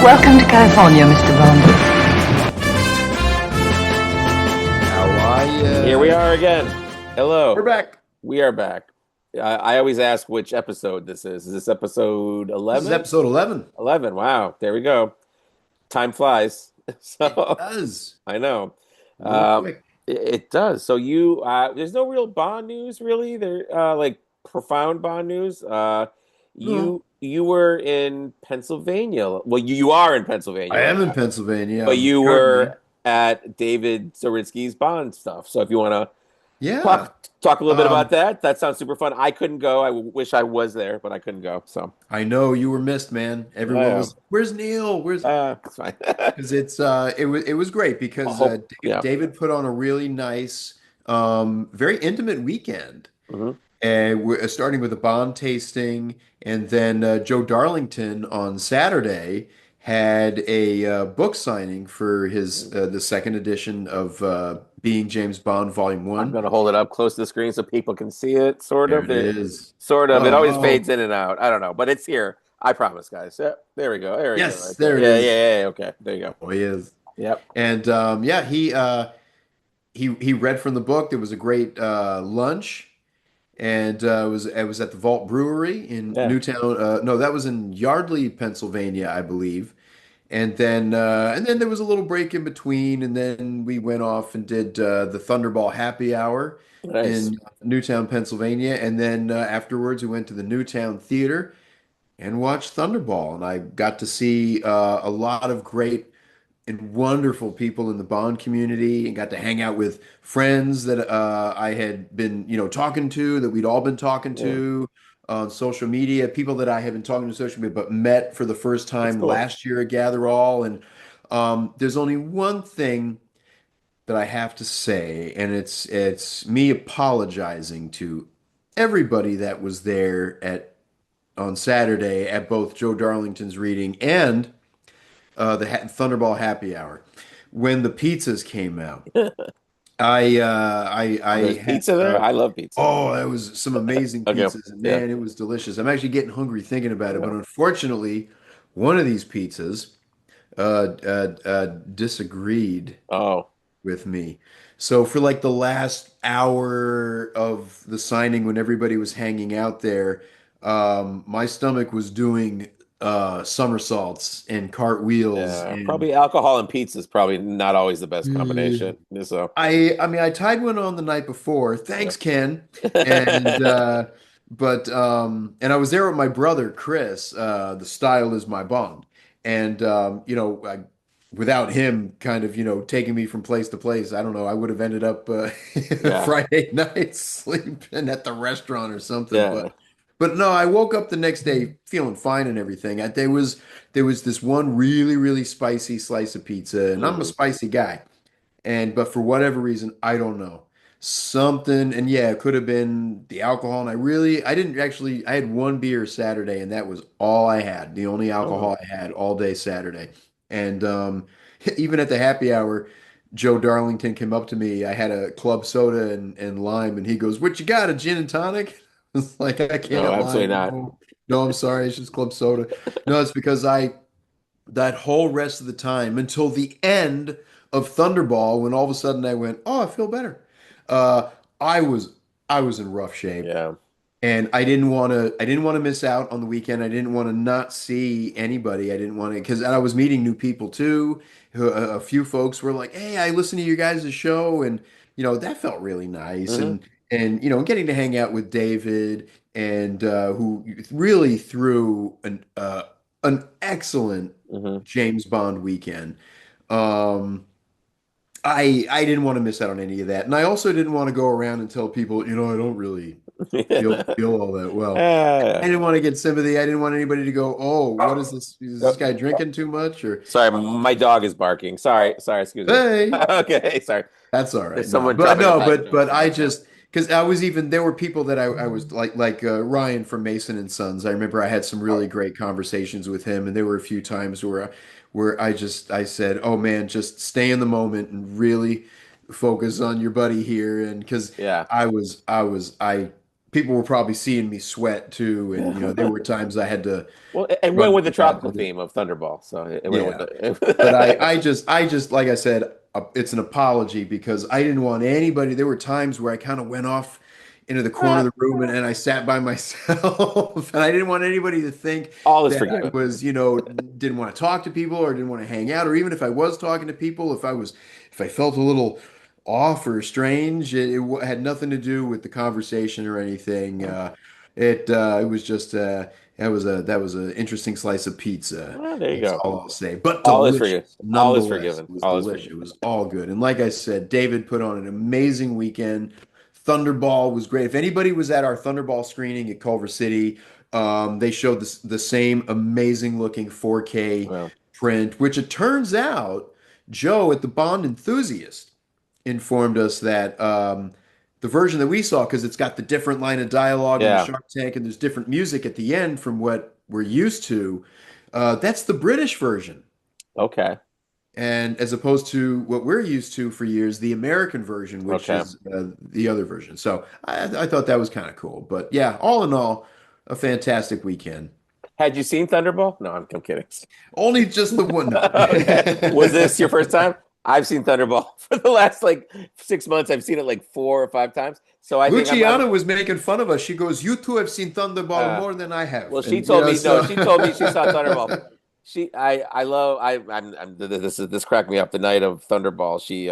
Welcome to California, Mr. Bond. How are Here we you? are again. Hello. We're back. We are back. I always ask which episode this is. Is this episode This is 11? episode 11. 11. Wow. There we go. Time flies. It So does. I know. Real Um, quick. it does. So there's no real Bond news really. There, like profound Bond news. No, You were in Pennsylvania. Well, you are in Pennsylvania I right am in now, Pennsylvania. but I'm you currently. were at David Zaritsky's Bond stuff. So if you want to Yeah. talk a little bit about Um, that. That sounds super fun. I couldn't go. I wish I was there, but I couldn't go. So I know you were missed, man. Everyone yeah, was, where's Neil? Where's it's fine. because it was great I because hope. Yeah. David put on a really nice, very intimate weekend. Hmm. And we're starting with a Bond tasting, and then Joe Darlington on Saturday had a book signing for his the second edition of Being James Bond Volume I'm One. gonna hold it up close to the screen so people can see it. Sort There of. it is. Sort of. It always Oh, fades in and out. I don't know, but it's here. I promise, guys. Yeah, there we go. There we go. yes, Right there. there it Yeah, yeah, is. yeah, yeah. Okay, there you go. Oh, he is. Yep. And yeah, he read from the book. There was a great lunch. And it was at the Vault Brewery in Yeah. Newtown. No, that was in Yardley, Pennsylvania, I believe. And then there was a little break in between, and then we went off and did the Thunderball Happy Hour Nice. in Newtown, Pennsylvania. And then afterwards, we went to the Newtown Theater and watched Thunderball. And I got to see a lot of great and wonderful people in the Bond community, and got to hang out with friends that I had been, talking to, that we'd all been talking Yeah, to on social media, people that I had been talking to social media, but met for the first that's time cool. last year at Gather All. And there's only one thing that I have to say, and it's me apologizing to everybody that was there at on Saturday at both Joe Darlington's reading and the Thunderball Happy Hour. When the pizzas came out, I Oh, there's had pizza there. I love pizza. that was some amazing Okay. pizzas, and Yeah. man, it was delicious. I'm actually getting hungry thinking about it, but Yeah. unfortunately, one of these pizzas disagreed Oh. with me. So for like the last hour of the signing, when everybody was hanging out there, my stomach was doing somersaults and cartwheels, Yeah, and probably alcohol and pizza is probably not always the best mm, combination. So, I mean, I tied one on the night before. yeah. Thanks, Ken. And and I was there with my brother Chris. The style is my bond, and without him, kind of taking me from place to place, I don't know. I would have ended up Yeah. Friday night sleeping at the restaurant or something. Yeah. But no, I woke up the next day feeling fine and everything. There was this one really really spicy slice of pizza, and I'm a Hmm. spicy guy. But for whatever reason, I don't know. Something, and yeah, it could have been the alcohol. And I didn't actually, I had one beer Saturday, and that was all I had, the only Oh. alcohol I had all day Saturday. And even at the happy hour, Joe Darlington came up to me. I had a club soda and lime, and he goes, "What you got, a gin and tonic?" It's like, I No, can't lie. absolutely not. No, no, I'm sorry. It's just club soda. No, it's because that whole rest of the time until the end of Thunderball, when all of a sudden I went, "Oh, I feel better." Uh, I was I was in rough shape, Yeah. and I didn't want to miss out on the weekend. I didn't want to not see anybody. I didn't want to, because I was meeting new people too. A few folks were like, "Hey, I listened to you guys' show," and that felt really nice. Hmm. And getting to hang out with David, and who really threw an excellent Hmm. James Bond weekend. Um, I didn't want to miss out on any of that, and I also didn't want to go around and tell people, I don't really feel all that well. I Yeah. didn't want to get sympathy. I didn't want anybody to go, "Oh, what is this? Is this Oh, guy drinking too much?" Or sorry, my dog is barking. Sorry, excuse me. hey, Okay, sorry. that's all right. There's No, someone but dropping a no, package but off in the I background. just because there were people that I was like Ryan from Mason and Sons. I remember I had some really great conversations with him, and there were a few times where I said, "Oh man, just stay in the moment and really focus on your buddy here," and because Yeah. I people were probably seeing me sweat too, and there were times I had to Well, it went run with to the the tropical bathroom. theme of Thunderball, so it went with Yeah, but the. I just, like I said, it's an apology because I didn't want anybody. There were times where I kind of went off into the corner of the room and I sat by myself, and I didn't want anybody to think All is that I forgiven. was, didn't want to talk to people or didn't want to hang out, or even if I was talking to people, if I felt a little off or strange, it had nothing to do with the conversation or anything. It was just that was an interesting slice of pizza. Well, there you That's go. all I'll say. But All is forgiven. delicious, All is nonetheless. forgiven. It was All is delicious. forgiven. It was all good. And like I said, David put on an amazing weekend. Thunderball was great. If anybody was at our Thunderball screening at Culver City, they showed the same amazing looking 4K Well, print, which it turns out Joe at the Bond Enthusiast informed us that the version that we saw, because it's got the different line of dialogue in the yeah. Shark Tank and there's different music at the end from what we're used to, that's the British version. Okay. And as opposed to what we're used to for years, the American version, which Okay. is the other version. So I thought that was kind of cool. But yeah, all in all, a fantastic weekend. Had you seen Thunderball? No, I'm kidding. Only just the one, no. Okay. Was this your first time? I've seen Thunderball for the last like 6 months. I've seen it like 4 or 5 times. So I think I'm. Luciana was making fun of us. She goes, "You two have seen Thunderball Uh, more than I have," well, she and told me no. so She told me she saw Thunderball. I love. This cracked me up. The night of Thunderball, she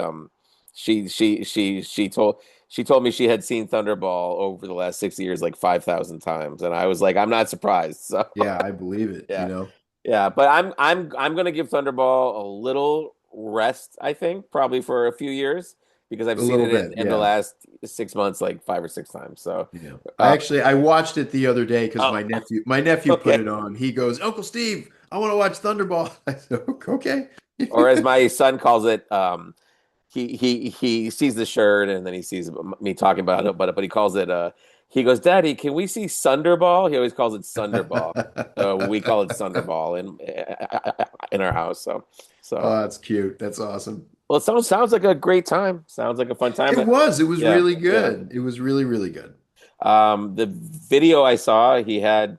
told me she had seen Thunderball over the last 6 years like 5,000 times, and I was like, I'm not surprised. So yeah, I believe it. yeah. Yeah, but I'm gonna give Thunderball a little rest, I think, probably for a few years because I've A seen little it bit. in the Yeah. last 6 months like 5 or 6 times. So Yeah. uh, I watched it the other day because oh, my nephew put okay. it on. He goes, "Uncle Steve, I want to watch Thunderball." I said, "Okay." Or as my son calls it, he sees the shirt and then he sees me talking about it, but he calls it he goes, Daddy, can we see Sunderball? He always calls it Sunderball. So we call it Sunderball in our house. So Oh, that's cute. That's awesome. well, it sounds like a great time. Sounds like a fun time. It was. It was Yeah, really yeah. good. It was really, really good. The video I saw, he had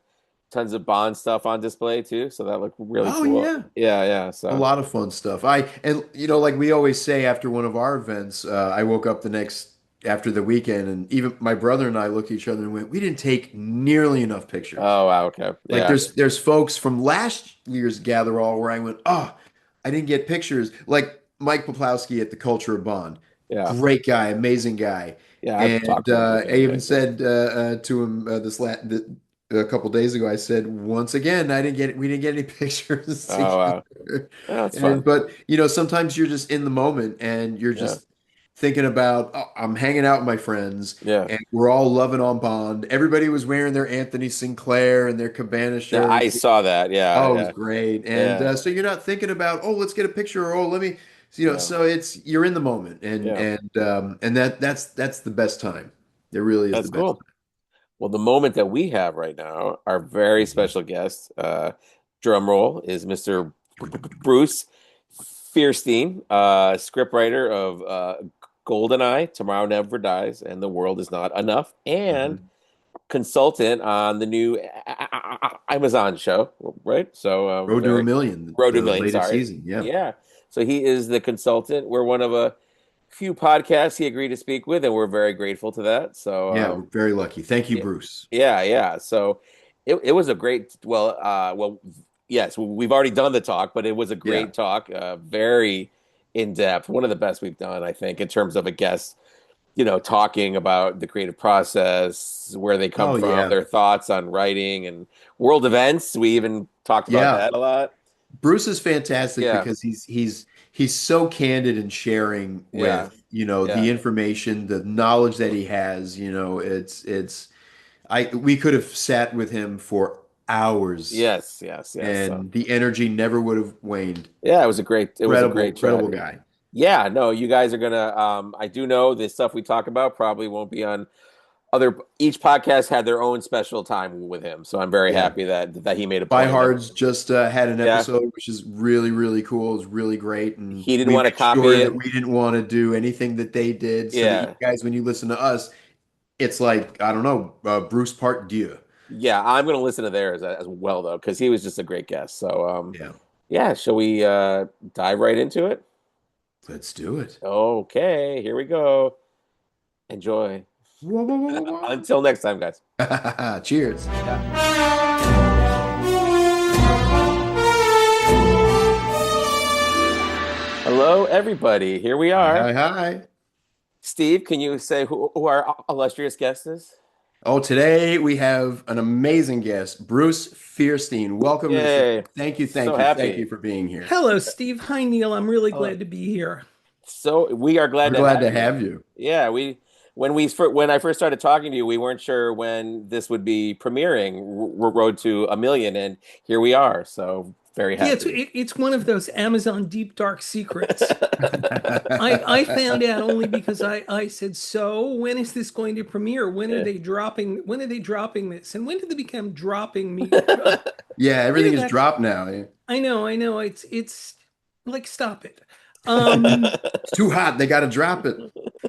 tons of Bond stuff on display too, so that looked really Oh cool. yeah. Yeah, yeah. A So, lot of fun stuff. And like we always say after one of our events, I woke up the next after the weekend, and even my brother and I looked at each other and went, "We didn't take nearly enough pictures." oh wow, okay, Like yeah, there's folks from last year's Gather All where I went, "Oh, I didn't get pictures." Like Mike Poplawski at the Culture of Bond, yeah, great guy, amazing guy. yeah. I've And talked to him I briefly. even Okay, yeah. said to him a couple days ago, I said, once again, we didn't get any pictures Oh wow, together. yeah, that's And fun. but sometimes you're just in the moment and you're Yeah, just thinking about, oh, I'm hanging out with my friends yeah, and we're all loving on Bond. Everybody was wearing their Anthony Sinclair and their Cabana yeah. I shirts. saw that. Yeah, Oh, it was yeah, great. And yeah, so you're not thinking about, oh, let's get a picture, or oh, let me, yeah, so you're in the moment, yeah. and that's the best time. There really is the That's best cool. Well, the moment that we have right now, our very special guest, drum roll, is Mr. Bruce Feirstein, scriptwriter of GoldenEye, Tomorrow Never Dies, and The World Is Not Enough, and time. consultant on the new Amazon show, right? So Road to a very Million, Road to a the Million. latest Sorry, season. Yeah. yeah. So he is the consultant. We're one of a few podcasts he agreed to speak with, and we're very grateful to that. So Yeah, we're very lucky. Thank you, yeah, Bruce. yeah, yeah. So it was a great. Yes, we've already done the talk, but it was a Yeah. great talk. Very in depth. One of the best we've done, I think, in terms of a guest talking about the creative process, where they come Oh, from, yeah. their thoughts on writing and world events. We even talked about Yeah. that a lot. Bruce is fantastic Yeah, because he's so candid in sharing yeah, with, yeah. the information, the knowledge that he has, it's we could have sat with him for hours Yes, yes, yes. So and the energy never would have waned. yeah, it was a Incredible, great chat. incredible guy. Yeah, no, you guys are gonna I do know the stuff we talk about probably won't be on other each podcast had their own special time with him. So I'm very Yeah. happy that he made a By point that Hards just had an yeah, episode, which is really, really cool. It's really great. And he didn't we want to made copy sure that it. we didn't want to do anything that they did so that you Yeah. guys, when you listen to us, It's like, I don't know, Bruce Part Dieu. Yeah, I'm gonna listen to theirs as well though, because he was just a great guest. So Yeah, yeah, shall we dive right into it? let's do it. Okay, here we go. Enjoy. Whoa, whoa, whoa, whoa, Until next time, guys. whoa. Cheers. Yeah. Hello, everybody. Here we Hi, are. hi, hi. Steve, can you say who our illustrious guest is? Oh, today we have an amazing guest, Bruce Feirstein. Welcome to the show. Yay. Thank you, So thank you happy. for being here. Hello, Steve. Hi, Neil. I'm really Hello. glad to be here. So we are glad We're to glad have to you. have you. Yeah, when I first started talking to you, we weren't sure when this would be premiering, Road to a Million, and here we are. So very Yeah, happy. it's one of those Amazon deep dark secrets. I found out only because I said, so when is this going to premiere? When are they dropping this? And when did they become dropping me? Yeah, everything is That's dropped now. Yeah. I know. It's like stop it. Um, It's too hot. They got to drop it.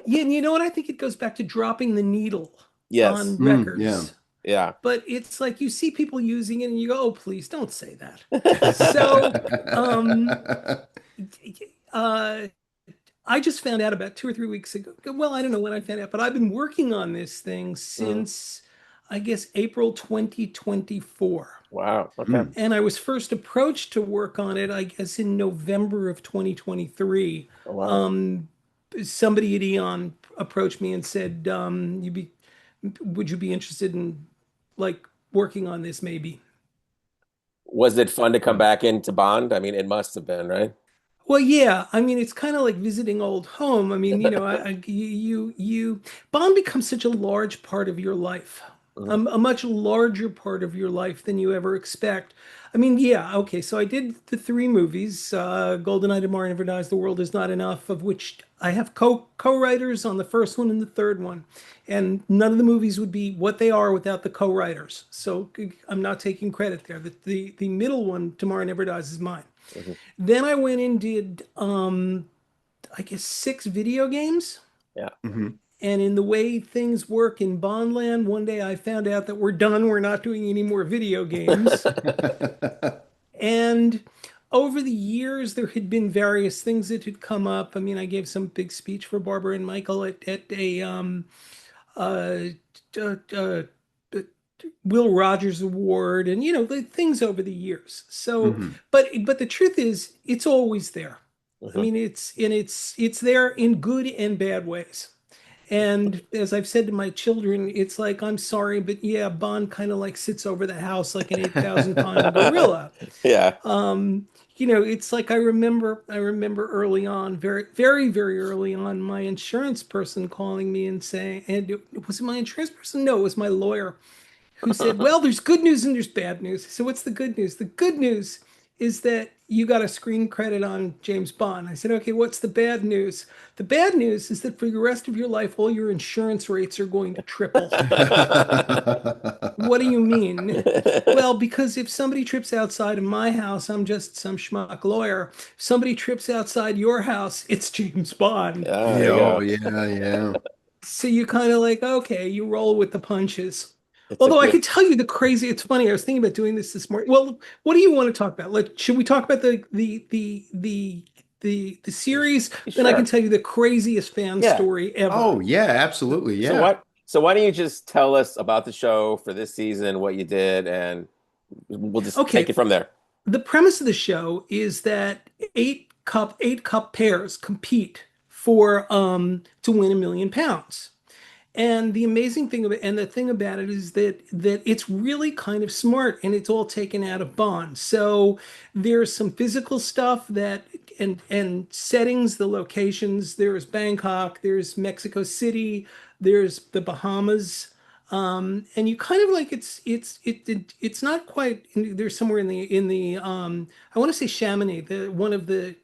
yeah, and you know what? I think it goes back to dropping the needle Yes. on Yeah. records. Yeah. But it's like you see people using it and you go, oh, please don't say that. So, um, uh, I just found out about 2 or 3 weeks ago. Well, I don't know when I found out, but I've been working on this thing Mm. since, I guess, April 2024. Wow. Okay. Mm. And I was first approached to work on it, I guess, in November of 2023. Oh, wow. Um, Somebody at Eon approached me and said, would you be interested in like working on this maybe? Was it fun to come Yeah. back into Bond? I mean, it must have been, right? Well, yeah. I mean, it's kind of like visiting old home. I mean, Bond becomes such a large part of your life, Mhm. a much larger part of your life than you ever expect. I mean, yeah, okay. So I did the three movies, GoldenEye, Tomorrow Never Dies, The World Is Not Enough, of which I have co-writers on the first one and the third one, and none of the movies would be what they are without the co-writers. So I'm not taking credit there. The middle one, Tomorrow Never Dies, is mine. Mhm. Then I went and did I guess 6 video games. Yeah. Mhm. And in the way things work in Bondland, one day I found out that we're done. We're not doing any more video games. And over the years, there had been various things that had come up. I mean, I gave some big speech for Barbara and Michael at a uh, uh, uh, Will Rogers Award, and the things over the years. So, Mhm. but the truth is, it's always there. I Mhm. mean, it's there in good and bad ways. And as I've said to my children, it's like, I'm sorry, but yeah, Bond kind of like sits over the house like an 8,000 pound gorilla. Yeah. Um, it's like I remember early on, very, very, very early on, my insurance person calling me and saying, and was it my insurance person? No, it was my lawyer who said, well, there's good news and there's bad news. So what's the good news? The good news is that you got a screen credit on James Bond. I said, okay, what's the bad news? The bad news is that for the rest of your life, all your insurance rates are going to triple. What do you mean? Well, because if somebody trips outside of my house, I'm just some schmuck lawyer. If somebody trips outside your house, it's James Bond. Yeah, there Yeah, you oh go. yeah, yeah. So you kind of like, okay, you roll with the punches. It's a Although I good, could tell you the crazy, it's funny. I was thinking about doing this morning. Well, what do you want to talk about? Like, should we talk about the series? Then I can sure. tell you the craziest fan Yeah. story ever. Oh yeah, absolutely. So Yeah. what? So why don't you just tell us about the show for this season, what you did, and we'll just take it Okay, from there. the premise of the show is that eight cup pairs compete for to win £1 million. And the amazing thing about and the thing about it is that it's really kind of smart and it's all taken out of Bond. So there's some physical stuff that and settings, the locations. There's Bangkok, there's Mexico City, there's the Bahamas. And you kind of like it's not quite there's somewhere in the I want to say Chamonix, the one of the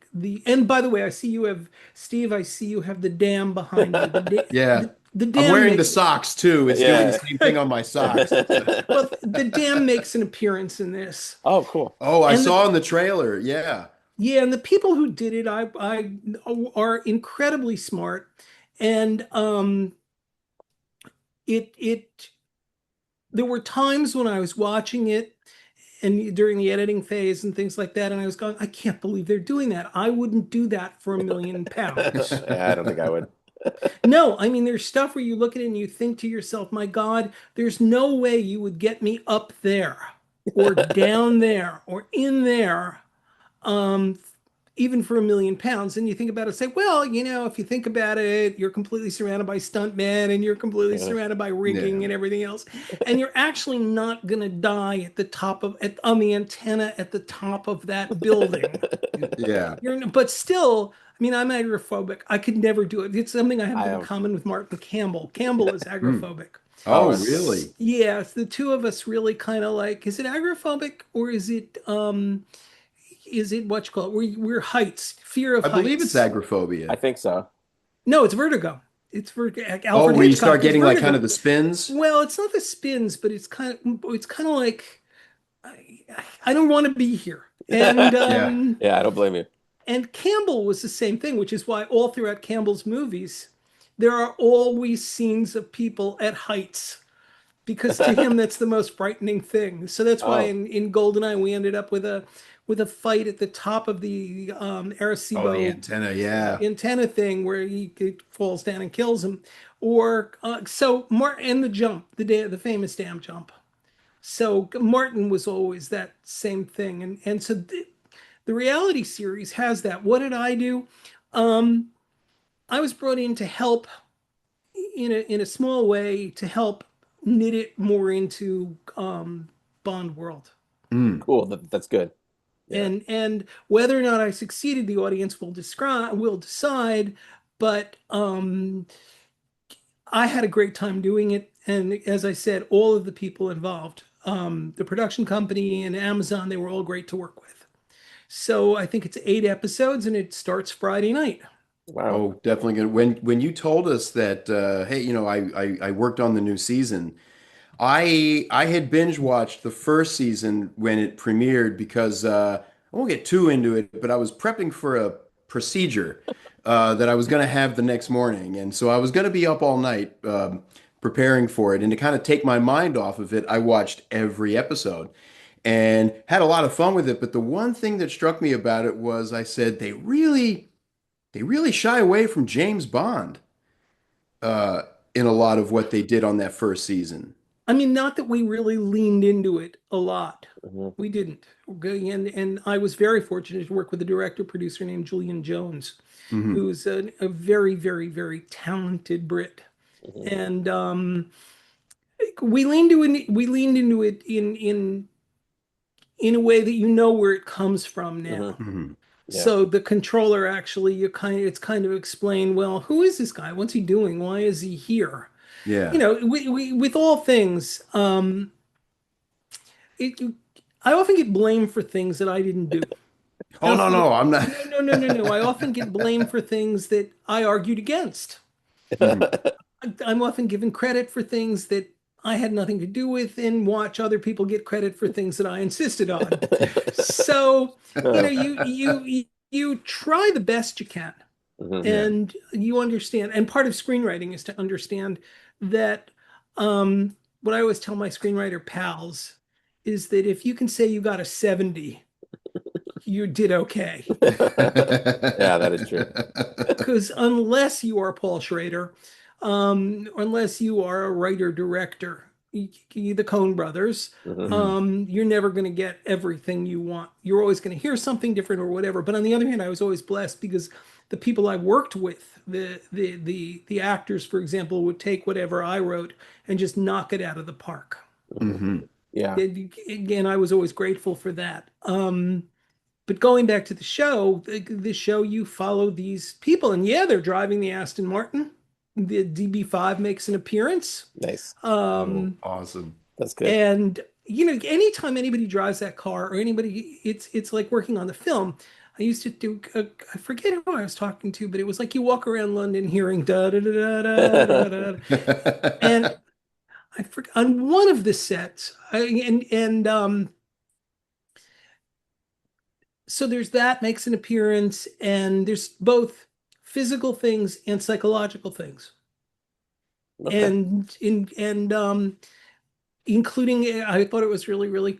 and by the way, I see you have Steve, I see you have the dam behind you. Yeah. The I'm dam wearing the makes socks too. It's doing the Yeah. same thing on my socks. well, the dam makes an appearance in this. Oh, cool. Oh, I And the saw in the trailer. Yeah. yeah, and the people who did it, I are incredibly smart. And it there were times when I was watching it and during the editing phase and things like that, and I was going, I can't believe they're doing that. I wouldn't do that for £1 million. Yeah, I don't think I would. No, I mean, there's stuff where you look at it and you think to yourself, my God, there's no way you would get me up there or down there or in there, um, even for £1 million. And you think about it, say, well, if you think about it, you're completely surrounded by stuntmen and you're completely Yeah. surrounded by rigging Yeah. and everything else. And you're actually not going to die at the top on the antenna at the top of that building. Yeah. But still, I mean, I'm agoraphobic. I could never do it. It's something I have I in am. common with Martin Campbell. Campbell is Hmm. agoraphobic. Oh, Oh, really? really? Yes, the two of us really kind of like, is it agoraphobic or is it what you call it? We're heights, fear of I believe it's heights. I agoraphobia. think so. No, it's vertigo. It's Oh, Alfred where you start Hitchcock is getting like kind of vertigo. the spins? Well, it's not the spins, but it's kind of like I, I don't want to be here. And Yeah. Yeah, I don't blame you. And Campbell was the same thing, which is why all throughout Campbell's movies, there are always scenes of people at heights, because to him that's the most frightening thing. So that's why Oh, in GoldenEye we ended up with a fight at the top of the Oh, the Arecibo antenna. Yeah. antenna thing where he falls down and kills him. Or and the jump, the famous damn jump. So Martin was always that same thing, and so the reality series has that. What did I do? Um, I was brought in to help in a small way to help knit it more into Bond world. Mm. cool. That's good. Yeah. And whether or not I succeeded, the audience will decide. But I had a great time doing it, and as I said, all of the people involved, the production company and Amazon, they were all great to work with. So I think it's 8 episodes, and it starts Friday night. Wow. Oh, definitely good. When you told us that, hey, I worked on the new season. I had binge watched the first season when it premiered because I won't get too into it, but I was prepping for a procedure that I was going to have the next morning, and so I was going to be up all night preparing for it. And to kind of take my mind off of it, I watched every episode and had a lot of fun with it. But the one thing that struck me about it was I said they really shy away from James Bond uh, in a lot of what they did on that first season. I mean, not that we really leaned into it a lot. Mhm. We didn't. Okay, and I was very fortunate to work with a director producer named Julian Jones, Hmm. who's a very, very, very talented Brit. Mhm. And we leaned into it in a way that you know where it comes from Mhm. now. Hmm. Yeah. So the controller actually, it's kind of explained, well, who is this guy? What's he doing? Why is he here? Yeah. With all things, it, I often get blamed for things that I didn't do. Oh, no, no, I'm not. No, no, no, no, no. I often get blamed for things that I argued against. Mhm. I'm often given credit for things that I had nothing to do with, and watch other people get credit for things that I insisted on. So, you try the best you can, Mhm. Yeah. and you understand. And part of screenwriting is to understand that what I always tell my screenwriter pals is that if you can say you got a 70, you did okay. Yeah, that is true. Because unless you are Paul Schrader, or unless you are a writer director, the Coen brothers, Mhm. Mhm. you're never going to get everything you want. You're always going to hear something different or whatever. But on the other hand, I was always blessed because the people I worked with, the actors, for example, would take whatever I wrote and just knock it out of the park. Mhm. Mhm. Yeah. Again, I was always grateful for that. But going back to the show, you follow these people, and yeah, they're driving the Aston Martin. The DB5 makes an appearance. Nice. Oh, Um, awesome. That's good. and anytime anybody drives that car or anybody, it's like working on the film. I used to do, I forget who I was talking to, but it was like you walk around London hearing da da da da da da da. And I forgot on one of the sets, so there's that makes an appearance, and there's both physical things and psychological things. Okay. and including I thought it was really, really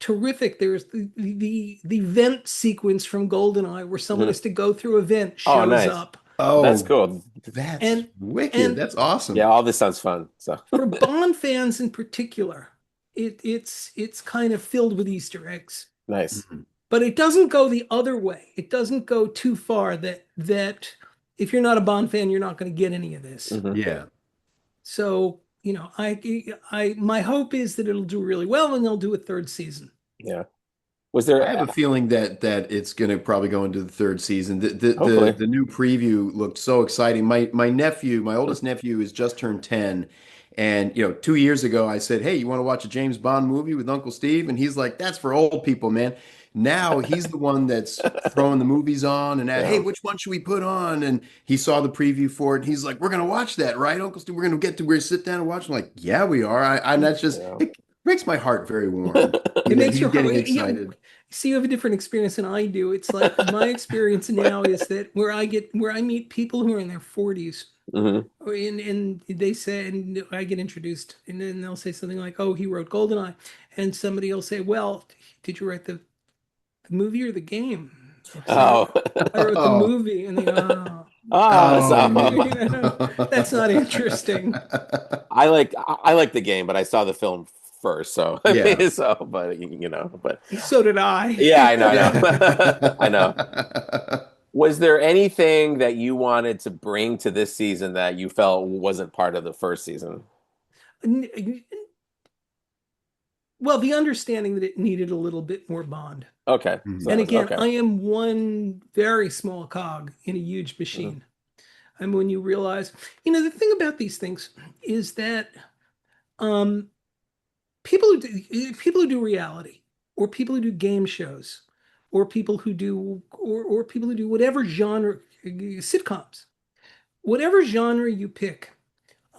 terrific. There's the vent sequence from GoldenEye where someone Mhm. has to go through a vent Oh, shows nice. up. That's Oh, cool. that's And wicked. and That's Yeah, awesome. all this sounds fun. So for Bond fans in particular, it's kind of filled with Easter eggs. nice. Mhm. But it doesn't go the other way. It doesn't go too far that if you're not a Bond fan, you're not going to get any of this. Hmm. Yeah. So, my hope is that it'll do really well and they'll do a third season. Yeah. Was I there, have a feeling that it's going to probably go into the third season. hopefully. The new preview looked so exciting. My nephew, my oldest nephew, has just turned 10, and 2 years ago I said, "Hey, you want to watch a James Bond movie with Uncle Steve?" And he's like, "That's for old people, man." Now he's the one that's throwing the movies on and hey, Yeah. which one should we put on? And he saw the preview for it. And he's like, "We're going to watch that, right, Uncle Steve? We're going to get to where sit down and watch." I'm like, "Yeah, we are." And that's just Yeah. it makes my heart very warm It that makes he's your heart, getting excited. see, you have a different experience than I do. It's like my experience now is that where I meet people who are in their 40s, Hmm. and they say, and I get introduced, and then they'll say something like, "Oh, he wrote GoldenEye," and somebody will say, "Well, did you write the movie or the game?" I'll say, Oh. "I wrote the Oh, movie," and they go, "Oh, Ah, oh so no. you know, that's not interesting." I like the game, but I saw the film first, so I Yeah. mean, so but but So did I. yeah, I Yeah. know. I know. Was there anything that you wanted to bring to this season that you felt wasn't part of the first season? Well, the understanding that it needed a little bit more Bond. Okay, so And Mhm. again, okay. I am one very small cog in a huge Mhm. machine. And when you realize, the thing about these things is that um, people who do reality, or people who do game shows, or people who do whatever genre, sitcoms, whatever genre you pick,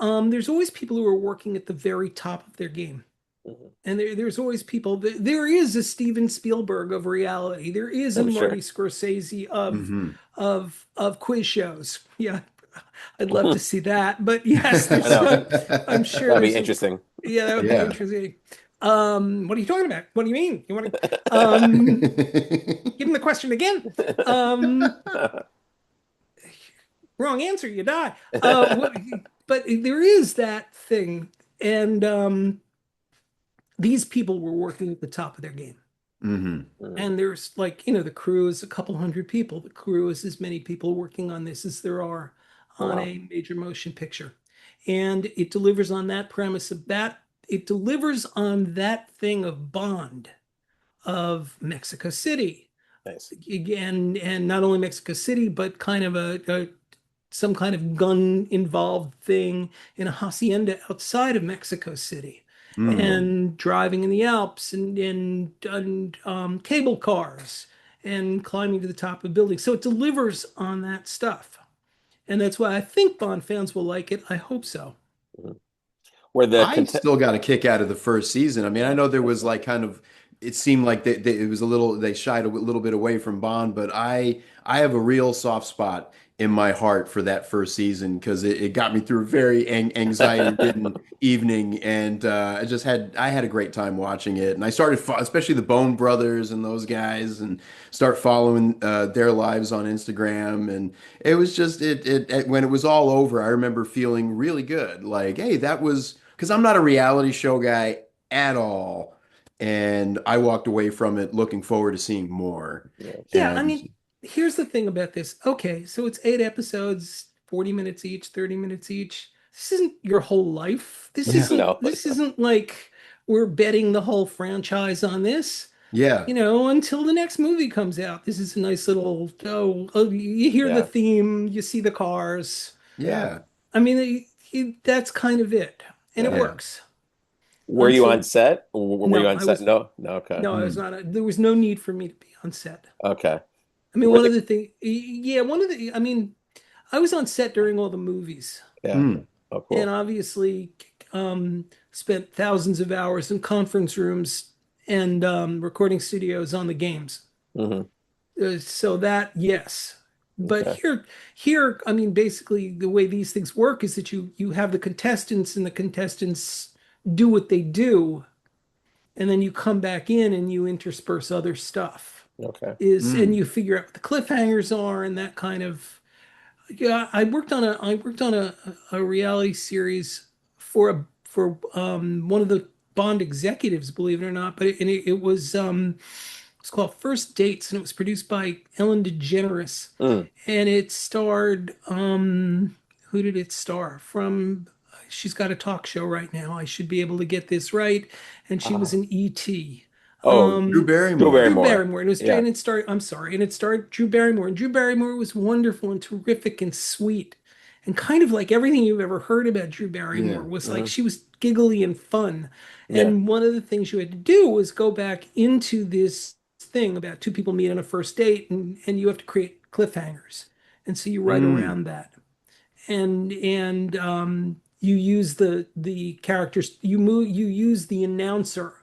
there's always people who are working at the very top of their game. Mhm. And there's always people. There is a Steven Spielberg of reality. There is a I'm Marty sure. Scorsese of Mhm. quiz shows. Yeah, I'd love to see that. But yes, I know. I'm sure That'd be there's a. interesting. Yeah, that would be Yeah. interesting. What are you talking about? What do you mean? You want to give him the question again? Um, Wrong answer. You die. But there is that thing, and these people were working at the top of their game. Mhm. Mhm. And there's like, the crew is a couple hundred people. The crew is as many people working on this as there are Oh, on wow. a major motion picture. And it delivers on that premise of that. It delivers on that thing of Bond, of Mexico City. Nice. Again, and not only Mexico City, but kind of some kind of gun involved thing in a hacienda outside of Mexico City, Mhm. and driving in the Alps, and cable cars, and climbing to the top of buildings. So it delivers on that stuff. And that's why I think Bond fans will like it. I hope so. Mhm. Were the I content? still got a kick out of the first season. I mean, I know there was like kind of, it seemed like it was a little, they shied a little bit away from Bond, but I have a real soft spot in my heart for that first season because it got me through a very anxiety-ridden evening, and I had a great time watching it. And I started, especially the Bone Brothers and those guys, and start following their lives on Instagram, and it was just when it was all over, I remember feeling really good. Like, hey, that was because I'm not a reality show guy at all. And I walked away from it looking forward to seeing more. Yeah. Yeah, I And mean, here's the thing about this. Okay, so it's 8 episodes, 40 minutes each, 30 minutes each. This isn't your whole life. This yeah, isn't No. this isn't like we're betting the whole franchise on this. yeah, Until the next movie comes out. This is a nice little, you hear the Yeah. theme, you see the cars. Yeah. yeah, I mean, that's kind of it. And it Yeah. yeah. works Were you on until, set? Were you no, on set? No. No. Okay. I was Hmm. not, there was no need for me to be on set. Okay. I mean, Were one the of the things, yeah, I mean, I was on set during all the movies, Yeah. Hmm. Oh, and cool. obviously spent thousands of hours in conference rooms and recording studios on the games. Hmm. So that, yes, But Okay. I mean, basically the way these things work is that you have the contestants and the contestants do what they do, and then you come back in and you intersperse other stuff. Okay. And Mm. you figure out what the cliffhangers are and that kind of. Yeah, I worked on a reality series for one of the Bond executives, believe it or not, but it was it's called First Dates, and it was produced by Ellen DeGeneres, Mm. and it starred who did it star from? She's got a talk show right now. I should be able to get this right, and she was Uh, in E.T. oh, Drew Drew Barrymore. Drew Barrymore. Barrymore. And it was Yeah. and it starred, I'm sorry, and it starred Drew Barrymore. And Drew Barrymore was wonderful and terrific and sweet. And kind of like everything you've ever heard about Drew Barrymore Yeah. was like Hmm. she was giggly and fun. Yeah. And one of the things you had to do was go back into this thing about two people meet on a first date and you have to create cliffhangers. And so you write Mm. around that. You use the characters, you use the announcer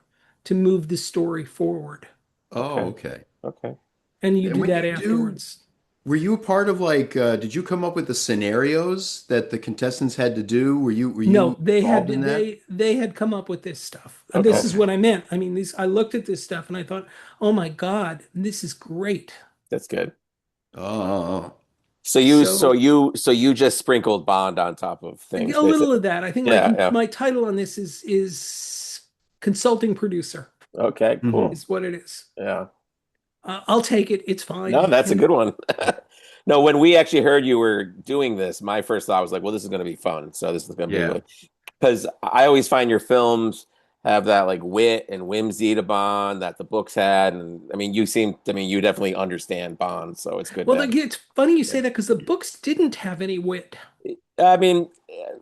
to move the story forward. Oh, Okay. okay. Okay. And you And do when that you do, afterwards. were you a part of like, did you come up with the scenarios that the contestants had to do? Were No, you involved in that? they had come up with this stuff. And this Okay. is Okay. what I meant. I mean, these I looked at this stuff and I thought, "Oh my God, this is great." That's good. Oh, So So you just sprinkled Bond on top of things, a little basically. of that. I think Yeah. Yeah. my title on this is consulting producer Okay. hmm. Cool. is what it is. Yeah. I'll take it. It's No, fine. that's a And good one. No, when we actually heard you were doing this, my first thought was like, well, this is going to be fun. So this is going to be Yeah. really, because I always find your films have that like wit and whimsy to Bond that the books had. And I mean, you definitely understand Bond. So it's good well, to have. it's funny you Yeah. say that because the books didn't have any wit. I mean,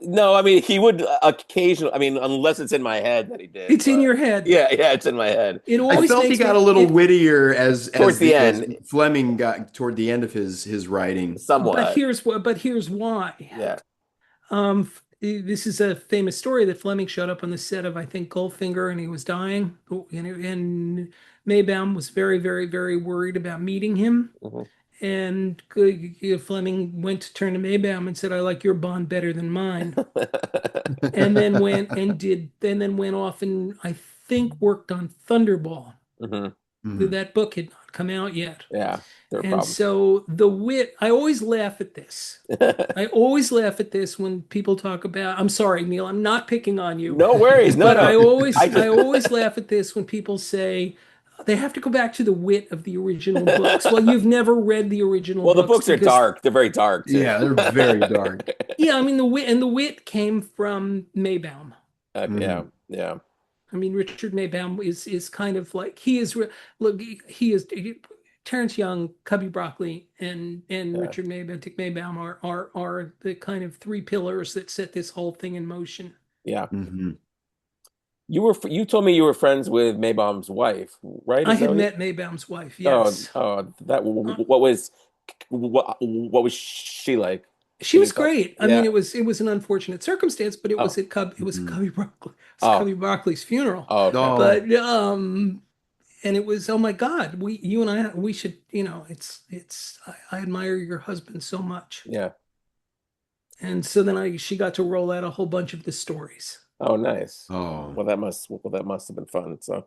no, I mean, he would occasionally, I mean, unless it's in my head that he did, It's in but your head. yeah, it's in my head. It I always felt he makes got a me little it. wittier Towards the as end, Fleming got toward the end of his writing. somewhat. But here's why. Yeah. This is a famous story that Fleming showed up on the set of, I think, Goldfinger, and he was dying. And Maybaum was very, very, very worried about meeting him. Mhm. And Fleming went to turn to Maybaum and said, "I like your Bond better than mine." And then went off and I think worked on Thunderball. Hmm. Mhm. That book had not come out yet. Yeah, there are And problems. so the wit, I always laugh at this. I always laugh at this when people talk about, I'm sorry, Neil, I'm not picking on you, No worries. No, but no. I I just always laugh at this when people say they have to go back to the wit of the original books. Well, you've never read the original well, the books books are because, dark. They're very dark too. Yeah, they're very dark. yeah, I mean, the wit came from Maybaum. Yeah, Mhm. yeah, I mean, Richard Maybaum is kind of like look, he is Terrence Young, Cubby Broccoli, and yeah. Richard Maybaum, Dick Maybaum are the kind of three pillars that set this whole thing in motion. Yeah. Mhm. You told me you were friends with Maybaum's wife, right? I Is that had what you? met Maybaum's wife, Oh, yes. that Uh, what was she like? she Can you was talk? great. I mean, Yeah. it was an unfortunate circumstance, but Oh. it was at Mhm. Cubby Broccoli. It was Oh. Cubby Broccoli's funeral. Oh. Okay. Oh, But and it was, oh my God, you and I, we should, I admire your husband so much. Yeah. And so then she got to roll out a whole bunch of the stories. Oh, nice. oh. That must have been fun. So,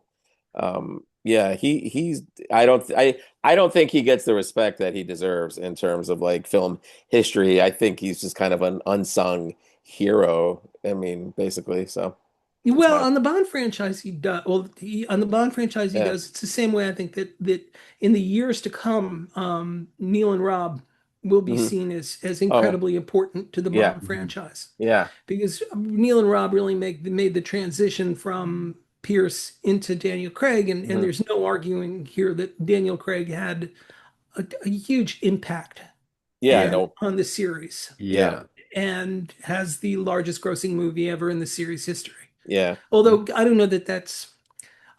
yeah, he's I don't think he gets the respect that he deserves in terms of like film history. I think he's just kind of an unsung hero. I mean, basically. So that's Well, my on the Bond franchise, he does. Well, on the Bond franchise, he yeah. does. It's the same way I think that in the years to come, Neil and Rob will be Hmm. seen as Oh, incredibly important to the yeah, Bond franchise yeah. because Neil and Rob really made the transition from Pierce into Daniel Craig, and Hmm. there's no arguing here that Daniel Craig had a huge impact Yeah, I and know. on the series Yeah, Yeah. and has the largest grossing movie ever in the series history. yeah, Although I don't know that that's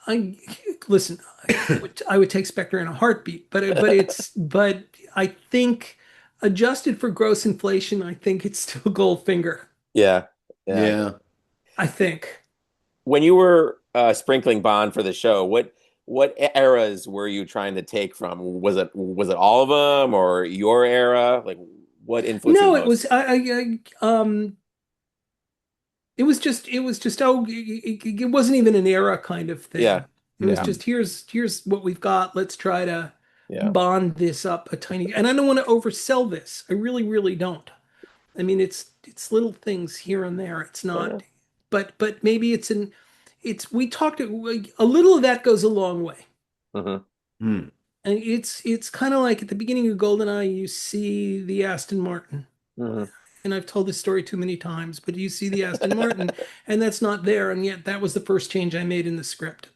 I listen, I would take Spectre in a heartbeat, but I think adjusted for gross inflation, I think it's still Goldfinger. yeah, yeah. Yeah. I think. When you were sprinkling Bond for the show, what eras were you trying to take from? Was it all of them or your era? Like what influenced you the No, it most? was it was just it wasn't even an era kind of Yeah. thing. It was Yeah. Mhm. just here's what we've got. Let's try to Yeah. bond this up a tiny. And I don't want to oversell this. I really, really don't. I mean, it's little things here and there. It's Oh, yeah. not, but maybe it's we talked a little of that goes a long way. Hmm. Hmm. And it's kind of like at the beginning of GoldenEye, you see the Aston Martin. Hmm. And I've told this story too many times, but you see the Aston Martin, and that's not there, and yet that was the first change I made in the script.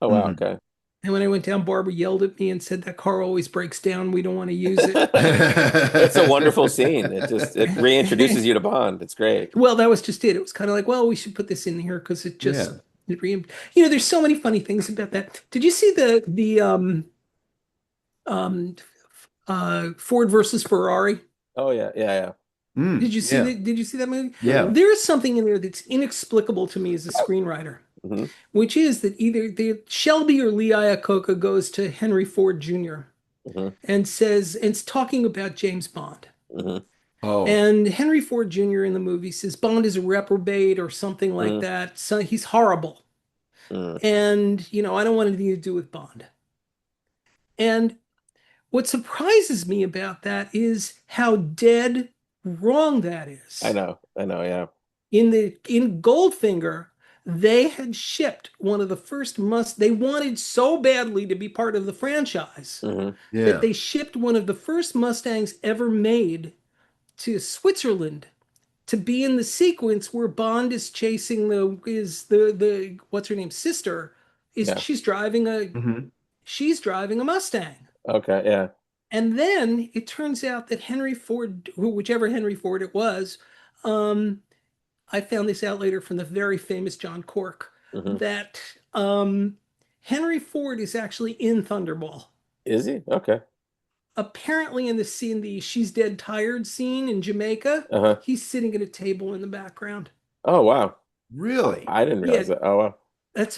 Oh wow, Mhm. okay. And when I went down, Barbara yelled at me and said that car always breaks down. We don't want to use it. It's a wonderful scene. It reintroduces you to Bond. It's great. Well, that was just it. It was kind of like, well, we should put this in here because it just Yeah. it re there's so many funny things about that. Did you see um Ford versus Ferrari? Oh yeah, yeah, Yeah. Did you see that movie? Yeah. There is something in there that's inexplicable to me as a screenwriter, yeah. Hmm. which is that either Shelby or Lee Iacocca goes to Henry Ford Jr. Hmm. and says, and it's talking about James Bond. Hmm. Oh. And Henry Ford Jr. in the movie says Bond is a reprobate or something like Hmm. that. So he's horrible. Hmm. And, I don't want anything to do with Bond. And what surprises me about that is how dead wrong that is. I know, yeah. In Goldfinger, they had shipped one of the first they wanted so badly to be part of the franchise Hmm. that Yeah. they shipped one of the first Mustangs ever made to Switzerland to be in the sequence where Bond is chasing the what's her name sister is Yeah. Hmm. she's driving a Mustang. Okay, yeah. And then it turns out that Henry Ford, whichever Henry Ford it was, um, I found this out later from the very famous John Cork, Hmm. that Henry Ford is actually in Thunderball. Is he? Okay. Apparently, in the scene, the She's Dead Tired scene in Jamaica, Uh-huh. he's sitting at a table in the background. Oh wow. Really? I didn't Yeah, realize that. Oh wow. that's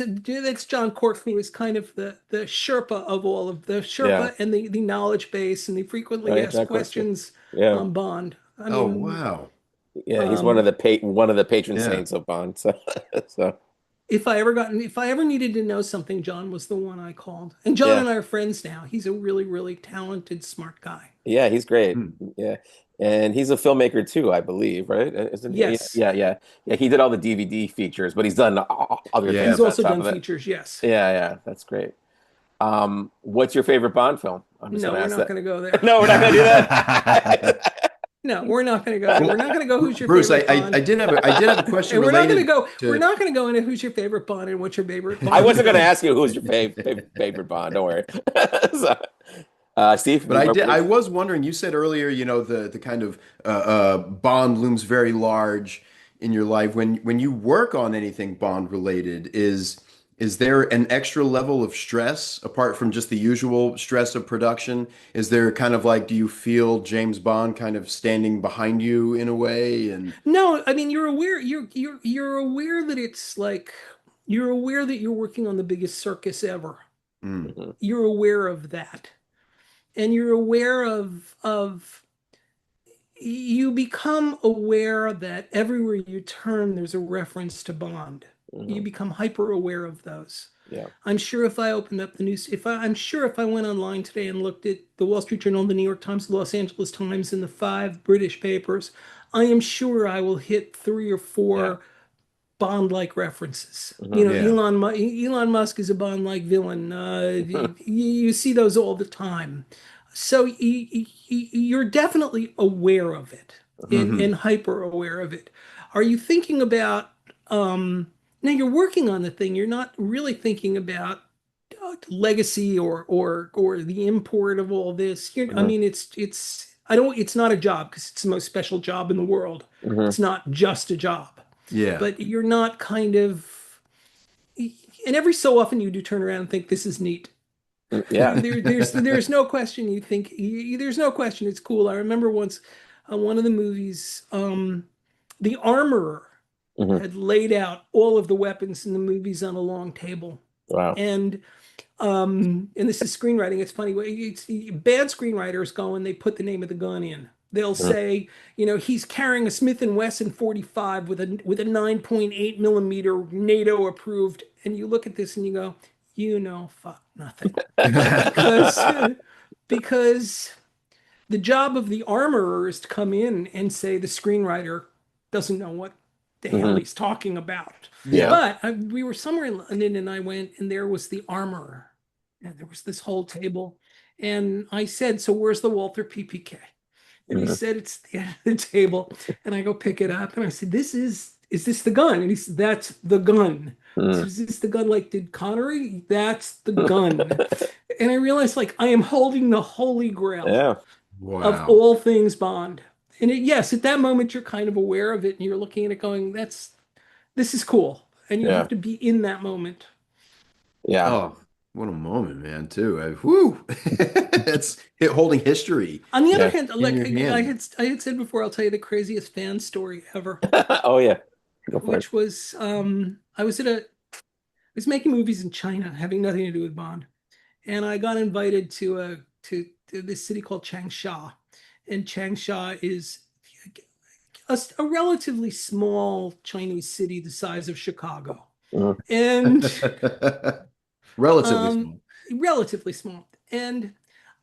John Cork, who is kind of the Sherpa of all of the Yeah. Sherpa and the knowledge base and the Oh frequently yeah, asked John Cork. questions Yeah. on Bond. I Oh, mean, wow. Yeah, he's um, one of the patron Yeah. saints of Bond. So so if I ever needed to know something, John was the one I called. And John yeah. and I are friends now. He's a really, really talented, smart guy. Yeah, he's great. Hmm. Yeah. And he's a filmmaker too, I believe, right? Isn't he? Yes, Yeah, yeah. Yeah, he did all the DVD features, but he's done other Yeah. things he's on also top done of it. features. Yes. Yeah, yeah, that's great. What's your favorite Bond film? I'm just No, gonna we're ask not that. going to go there. No, we're not gonna do that. No, we're not going to go there. We're not going to go. Who's your Bruce, favorite I Bond? did have a question And we're not going to related go. We're to. not going to go into who's your favorite Bond and what's your favorite I Bond wasn't gonna film. ask you who's your favorite Bond. Don't worry. So, Steve, But I was wondering, you said earlier, the kind of Bond looms very large in your life. When you work on anything Bond related, is there an extra level of stress apart from just the usual stress of production? Is there kind of like, do you feel James Bond kind of standing behind you in a way? And No, I mean you're aware. You're aware that it's like you're aware that you're working on the biggest circus ever. mm, Mhm. You're aware of that, and you're aware of you become aware that everywhere you turn, there's a reference to Bond. You Mhm. become hyper aware of those. Yeah. I'm sure if I opened up the news, I'm sure if I went online today and looked at the Wall Street Journal, the New York Times, the Los Angeles Times, and the five British papers, I am sure I will hit three or Yeah. four Bond-like references. Mhm. yeah. Elon Musk is a Bond-like villain. You see those all the time. So you're definitely aware of it Hmm. and hyper aware of it. Are you thinking about now you're working on the thing, you're not really thinking about legacy or the import of all this. I Mhm. mean, I don't it's not a job because it's the most special job in the world. Mhm. It's not just a job, Yeah. but you're not kind of, and every so often you do turn around and think this is neat. Yeah. There's no question you think there's no question it's cool. I remember once one of the movies, the armorer Mhm. had laid out all of the weapons in the movies on a long table. Wow. And and this is screenwriting. It's funny. Bad screenwriters go and they put the name of the gun in. They'll say, he's carrying a Smith and Wesson 45 with a 9.8 millimeter NATO approved. And you look at this and you go, fuck nothing. Because the job of the armorer is to come in and say the screenwriter doesn't know what the hell he's talking about. Yeah. But we were somewhere in London and I went and there was the armorer. And there was this whole table. And I said, so where's the Walther PPK? And he said, it's the end of the table. And I go pick it up. And I said, is this the gun? And he said, that's the gun. So is this the gun like did Connery? That's the gun. And I realized like I am holding the holy grail of Wow. all things Bond. And yes, at that moment you're kind of aware of it and you're looking at it going, this is cool. And you have to be in that moment. Yeah. Oh, what a moment, man, too. Whoo! It's holding history. On the other hand, in like your hand. I had said before, I'll tell you the craziest fan story ever, Oh yeah. Go for it. which was I was making movies in China, having nothing to do with Bond, and I got invited to this city called Changsha, and Changsha is a relatively small Chinese city the size of Chicago, and Relatively small. relatively small. And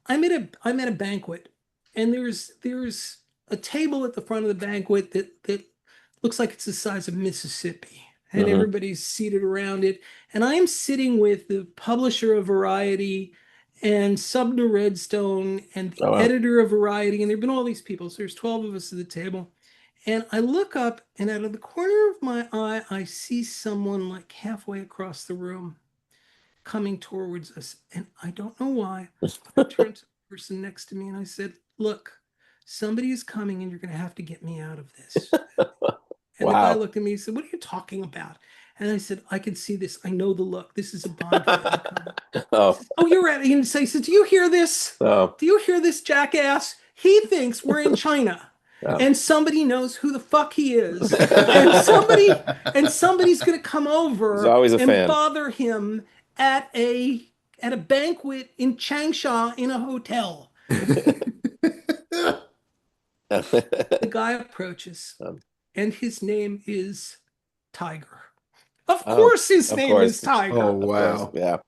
I'm at a banquet, and there's a table at the front of the banquet that looks like it's the size of Mississippi, and everybody's seated around it. And I am sitting with the publisher of Variety and Subna Redstone and the editor of Variety, and there've been all these people. So there's 12 of us at the table. And I look up, and out of the corner of my eye, I see someone like halfway across the room coming towards us. And I don't know why. I turned to the person next to me and I said, look, somebody is coming and you're going to have to get me out of this. And the guy looked at me and said, what are you talking about? And I said, I can see this. I know the look. This is a Bond fan. Oh, you're right. He said, do you hear this? Do you hear this, jackass? He thinks we're in China. And somebody knows who the fuck he is. and somebody's going to come over and bother him at a banquet in Changsha in a hotel. The guy approaches, and his name is Tiger. Of course his name is Tiger. Oh, wow. Yeah.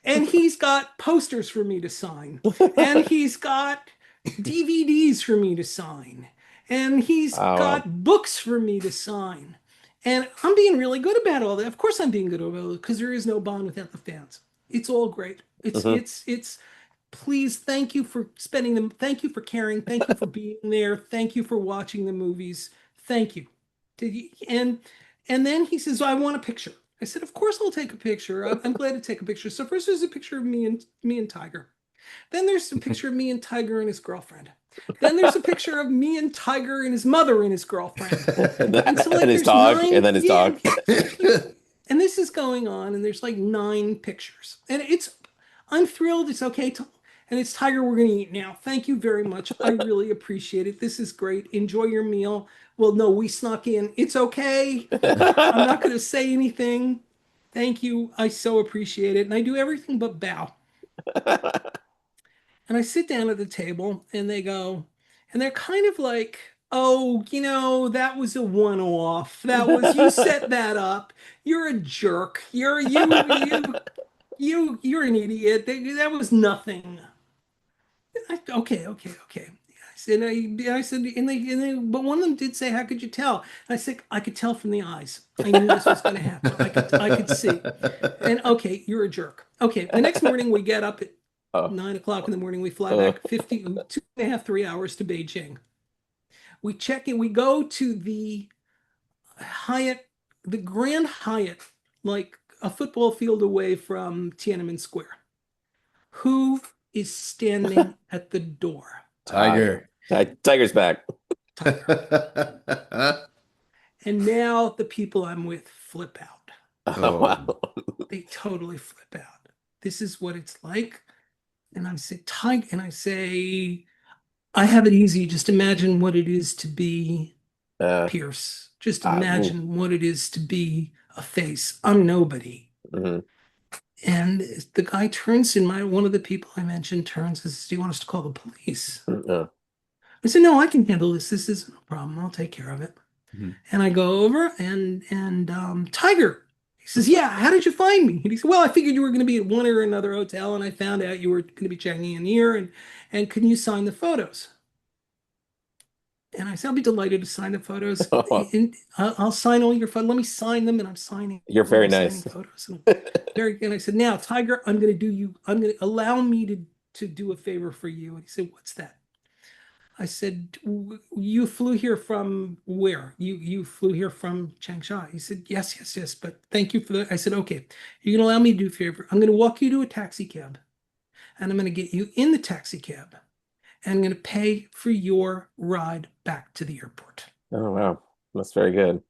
And he's got posters for me to sign. And he's got DVDs for me to sign. And he's got books for me to sign. And I'm being really good about all that. Of course I'm being good about it because there is no Bond without the fans. It's all great. It's please, thank you for spending them. Thank you for caring. Thank you for being there. Thank you for watching the movies. Thank you. And then he says, I want a picture. I said, of course I'll take a picture. I'm glad to take a picture. So first there's a picture of me and Tiger. Then there's a picture of me and Tiger and his girlfriend. Then there's a picture of me and Tiger and his mother and his girlfriend. And so like, his dog, and then his dog. And this is going on, and there's like 9 pictures. And I'm thrilled. It's okay. And it's Tiger, we're going to eat now. Thank you very much. I really appreciate it. This is great. Enjoy your meal. Well, no, we snuck in. It's okay. I'm not going to say anything. Thank you. I so appreciate it. And I do everything but bow. And I sit down at the table and they go, and they're kind of like, oh, that was a one-off. You set that up. You're a jerk. You're an idiot. That was nothing. Okay. I said, but one of them did say, how could you tell? And I said, I could tell from the eyes. I knew this was going to happen. I could see. And okay, you're a jerk. Okay, the next morning we get up at 9 o'clock in the morning. We fly back 2.5, 3 hours to Beijing. We check in. We go to the Hyatt, the Grand Hyatt, like a football field away from Tiananmen Square. Who is standing at the door? Tiger. Tiger's back. Tiger. And now the people I'm with flip out. Oh, wow. They totally flip out. This is what it's like. And I say, Tiger, and I say, I have it easy. Just imagine what it is to be Pierce. Just imagine what it is to be a face. I'm nobody. And the guy turns in one of the people I mentioned turns and says, "Do you want us to call the police?" Uh, I said, "No, I can handle this. This isn't a problem. I'll take care of it." Mhm. And I go over and Tiger. He says, "Yeah, how did you find me?" And he said, "Well, I figured you were going to be at one or another hotel, and I found out you were going to be checking in here, and can you sign the photos?" And I said, "I'll be delighted to sign the photos. And I'll sign all your photos. Let me sign them." And I'm signing You're them. very I'm signing nice. photos. And I said, "Now, Tiger, I'm going to allow me to do a favor for you." And he said, "What's that?" I said, "You flew here from where? You flew here from Changsha." He said, "Yes, yes, yes. But thank you for that." I said, "Okay, you're going to allow me to do a favor. I'm going to walk you to a taxi cab, and I'm going to get you in the taxi cab, and I'm going to pay for your ride back to the airport." Oh wow, that's very good.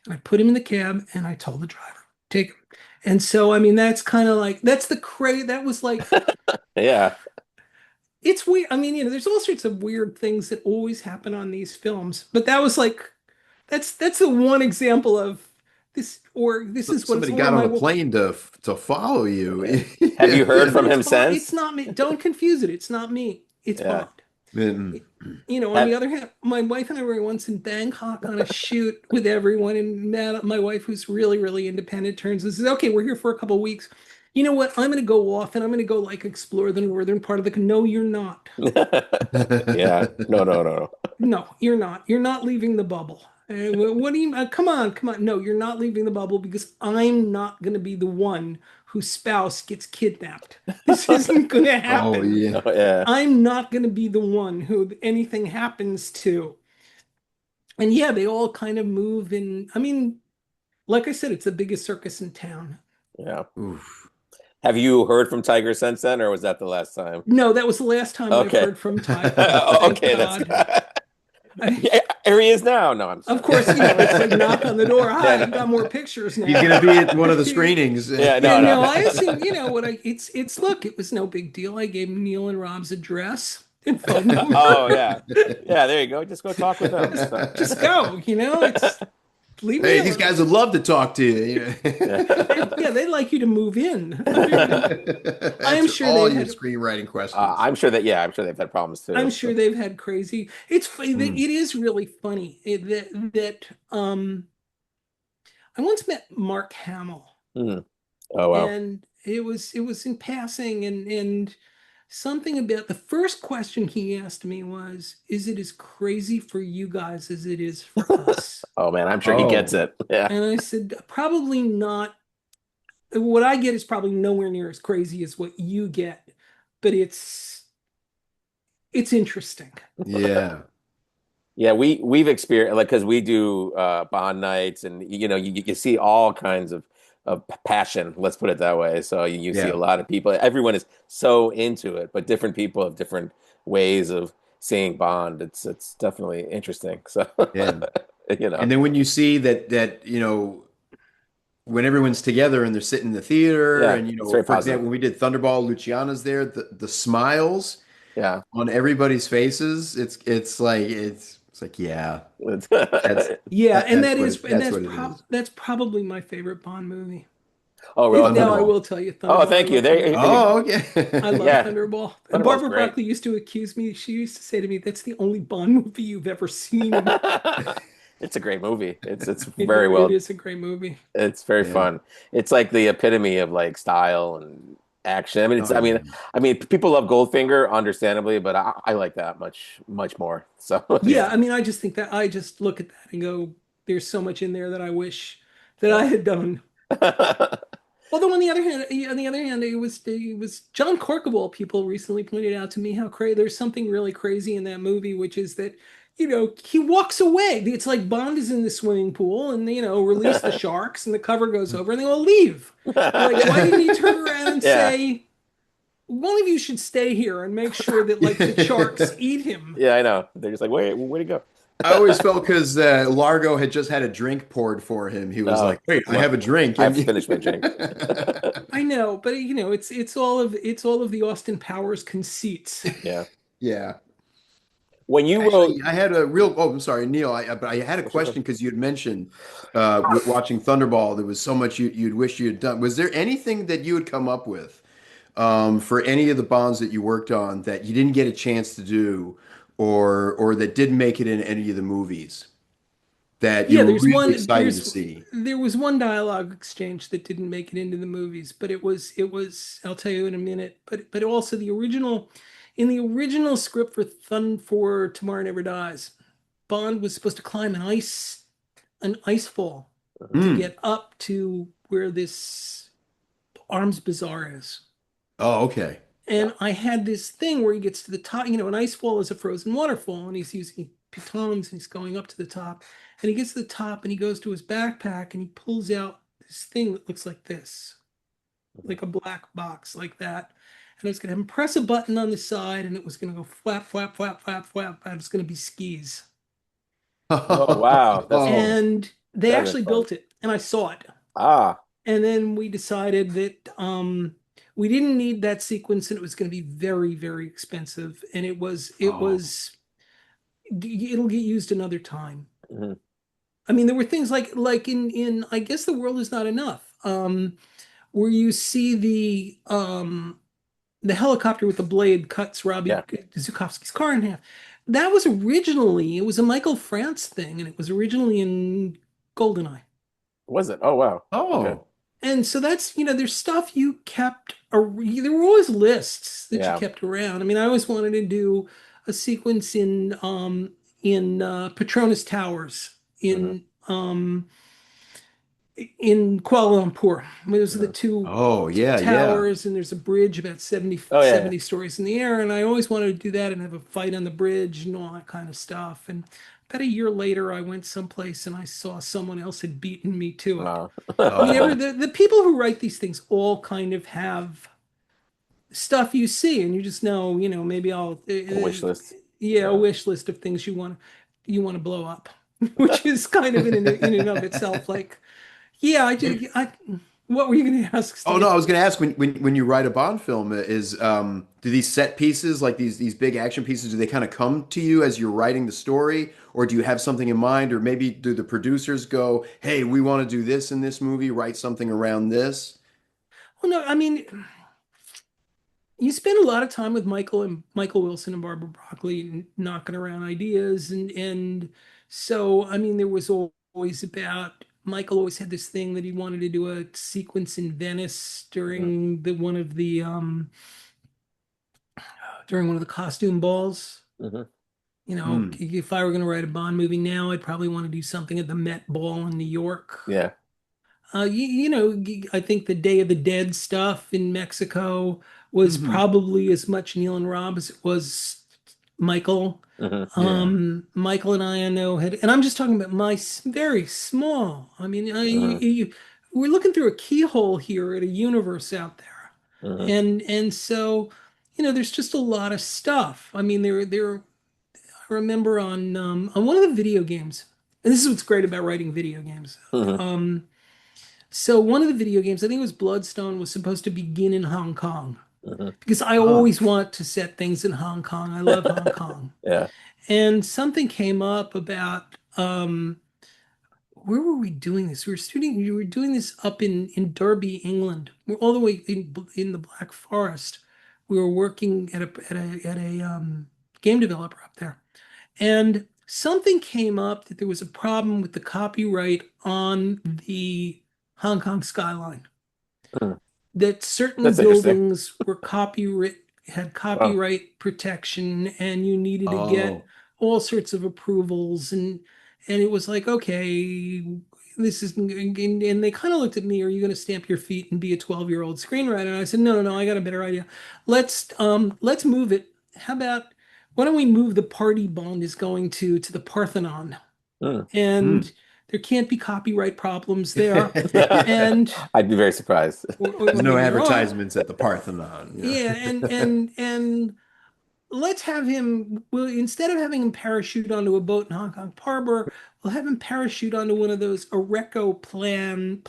And I put him in the cab, and I told the driver, "Take him." And so, I mean, that's kind of like that's the crazy. That was like Yeah, it's weird. I mean, there's all sorts of weird things that always happen on these films, but that was like that's the one example of this, or this is what it's Somebody or got on my a plane to follow yeah. you. Have you heard yeah, from but it's him Bond. It's since? not me. Don't confuse it. It's not me. It's Yeah. Bond. Mm. On Have, the other hand, my wife and I were once in Bangkok on a shoot with everyone, and my wife, who's really, really independent, turns and says, "Okay, we're here for a couple of weeks. You know what? I'm going to go off and I'm going to go like explore the northern part of the." No, you're not. yeah. No, no, no, No, you're not. You're not leaving the bubble. What do you? Come on, come on. No, you're not leaving the bubble because I'm not going to be the one whose spouse gets kidnapped. This isn't going to Oh happen. yeah. no. Yeah. I'm not going to be the one who anything happens to. And yeah, they all kind of move in. I mean, like I said, it's the biggest circus in town. Yeah. Oof. Have you heard from Tiger since then, or was that the last time? No, that was the last time I've Okay. heard from Tiger. Thank Okay, that's God. I, yeah, here he is now. No, I'm just of joking. course, it's like knock on the door. Hi, Yeah, I've got more pictures He's now. gonna be at one of the screenings. yeah, Yeah, no, no. no, I assume, what it's look, it was no big deal. I gave Neil and Rob's address and phone Oh number. yeah, yeah. There you go. Just go talk with them. Just So. just go, it's leave me Hey, these guys alone. would love to talk to you. Yeah. Yeah, they'd like you to move in. I am Answer sure all they've your had screenwriting questions. I'm sure that. Yeah, I'm sure they've had problems I'm too. sure So. they've had crazy. It's funny that Mm. it is really funny that I once met Mark Hamill. Mhm. Oh wow. And it was in passing, and something about the first question he asked me was, "Is it as crazy for you guys as it is for us?" Oh man, I'm sure he gets Oh, it. Yeah. And I said, "Probably not. What I get is probably nowhere near as crazy as what you get, but it's interesting." yeah. Yeah, we've experienced like because we do bond nights and you see all kinds of passion, let's put it that way. So you see a Yeah. lot of people, everyone is so into it, but different people have different ways of seeing Bond. It's definitely interesting. So Yeah. you know, And then when you see when everyone's together and they're sitting in the theater, yeah, and it's very for example, positive. when we did Thunderball, Luciana's there, the smiles Yeah. on everybody's faces, it's like, yeah, It's- Yeah, and that's what that's what it is. that's probably my favorite Bond movie. Oh, really? Now I Thunderball. will tell you, Oh, Thunderball. I thank you. love Thunderball. Oh, I okay. love Yeah, Thunderball. And Thunderball's Barbara great. Broccoli used to accuse me. She used to say to me, "That's the only Bond movie you've ever seen." It's a great movie. It's very It well. is a great movie. It's very Yeah. fun. It's like the epitome of like style and action. I mean, it's. Oh, yeah. I mean, people love Goldfinger, understandably, but I like that much more. So Yeah, Yeah. I mean, I just think that I just look at that and go, "There's so much in there that I wish that I yeah. had done." Although on the other hand, it was John Corkable. People recently pointed out to me how there's something really crazy in that movie, which is that he walks away. It's like Bond is in the swimming pool, and release the sharks, and the cover goes over, and they all leave. Like, why didn't he turn around and Yeah, say, "One of you should stay here and make sure that like the sharks eat him"? yeah, I know. They're just like, wait, where'd he go? I always felt because Largo had just had a drink poured for him. He was Oh, like, "Wait, I well, have a drink." I've And finished my drink. I know, but it's all of the Austin Powers conceits. Yeah. yeah, when you wrote, Actually, I had a real. Oh, I'm sorry, Neil. But I had a what's your question question? because you had mentioned watching Thunderball. There was so much you'd wish you had done. Was there anything that you had come up with for any of the Bonds that you worked on that you didn't get a chance to do, or that didn't make it in any of the movies that you Yeah, were really excited to see? there was one dialogue exchange that didn't make it into the movies, but it was I'll tell you in a minute. But also the original in the original script for Tomorrow Never Dies, Bond was supposed to climb an ice fall to Hmm. get up to where this Arms Bazaar is. Oh, okay. And I had this thing where he gets to the top, an ice fall is a frozen waterfall, and he's using pitons and he's going up to the top. And he gets to the top and he goes to his backpack and he pulls out this thing that looks like this, like a black box like that. And I was going to have him press a button on the side and it was going to go flap, flap, flap, flap, flap. And it's going to be skis. Oh wow, Oh. And they that'd been actually fun. built it and I saw it. Ah, And then we decided that we didn't need that sequence and it was going to be very, very expensive. And Oh. it'll get used another time. mhm. I mean, there were things like in I guess the world is not enough. Where you see the helicopter with the blade cuts Robbie Yeah, Zukovsky's car in half. That was originally it was a Michael France thing, and it was originally in GoldenEye. was it? Oh wow. Okay. Oh. And so that's, there's stuff you kept, there were always lists that you Yeah. kept around. I mean, I always wanted to do a sequence in Petronas Towers hmm in Kuala Lumpur. I mean, those are the hmm two Oh, yeah, yeah. towers, and there's a bridge about Oh yeah, yeah. 70 stories in the air. And I always wanted to do that and have a fight on the bridge and all that kind of stuff. And about a year later, I went someplace and I saw someone else had beaten me to it. Wow. I mean, Oh. the people who write these things all kind of have stuff you see, and you just know, maybe A wish list. yeah, a Yeah. wish list of things you want to blow up, which is kind of in and of itself like, yeah, what were you going to ask, Oh no, I Steve? was going to ask when you write a Bond film is do these set pieces like these big action pieces do they kind of come to you as you're writing the story or do you have something in mind or maybe do the producers go, "Hey, we want to do this in this movie, write something around this?" Well, no, I mean, you spend a lot of time with Michael Wilson and Barbara Broccoli knocking around ideas and so I mean there was always about Michael always had this thing that he wanted to do a sequence in Venice hmm during one of the costume balls. hmm Hmm. If I were going to write a Bond movie now, I'd probably want to do something at the Met Ball in New York. Yeah. I think the Day of the Dead stuff in Mexico was Hmm. probably as much Neil and Rob as it was Michael. hmm Yeah. Michael and I know and I'm just talking about very small. I mean, hmm we're looking through a keyhole here at a universe out there, hmm and so, there's just a lot of stuff. I mean, I remember on one of the video games, and this is what's great about writing video games. hmm Um, so one of the video games, I think it was Bloodstone, was supposed to begin in Hong Kong hmm because I Oh. always want to set things in Hong Kong. I love Hong Kong. Yeah. And something came up about where were we doing this? We were doing this up in Derby, England. We're all the way in the Black Forest. We were working at a game developer up there. And something came up that there was a problem with the copyright on the Hong Kong skyline. Mhm. That certain That's interesting. buildings were copyright had Wow. copyright protection and you needed to get Oh. all sorts of approvals and it was like, okay, this is and they kind of looked at me, are you going to stamp your feet and be a 12-year-old screenwriter? And I said, no, no, no, I got a better idea. Let's move it. How about why don't we move the party Bond is going to the Parthenon? Mm. Hmm. And there can't be copyright problems there. And I'd be very surprised. There's no maybe there are. advertisements at the Parthenon, you know. Yeah, and let's have him. Well, instead of having him parachute onto a boat in Hong Kong Harbor, we'll have him parachute onto one of those Areco plan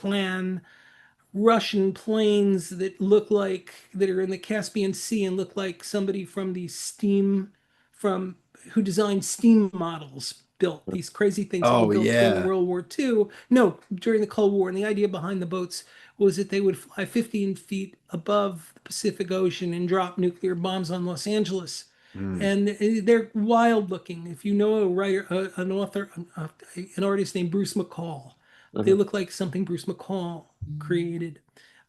Russian planes that are in the Caspian Sea and look like somebody from the steam from who designed steam models built these crazy things that were Oh built during yeah. World War II. No, during the Cold War. And the idea behind the boats was that they would fly 15 feet above the Pacific Ocean and drop nuclear bombs on Los Angeles. Mm. And they're wild looking. If you know a writer, an author, an artist named Bruce McCall, they Mhm. look like something Bruce McCall created.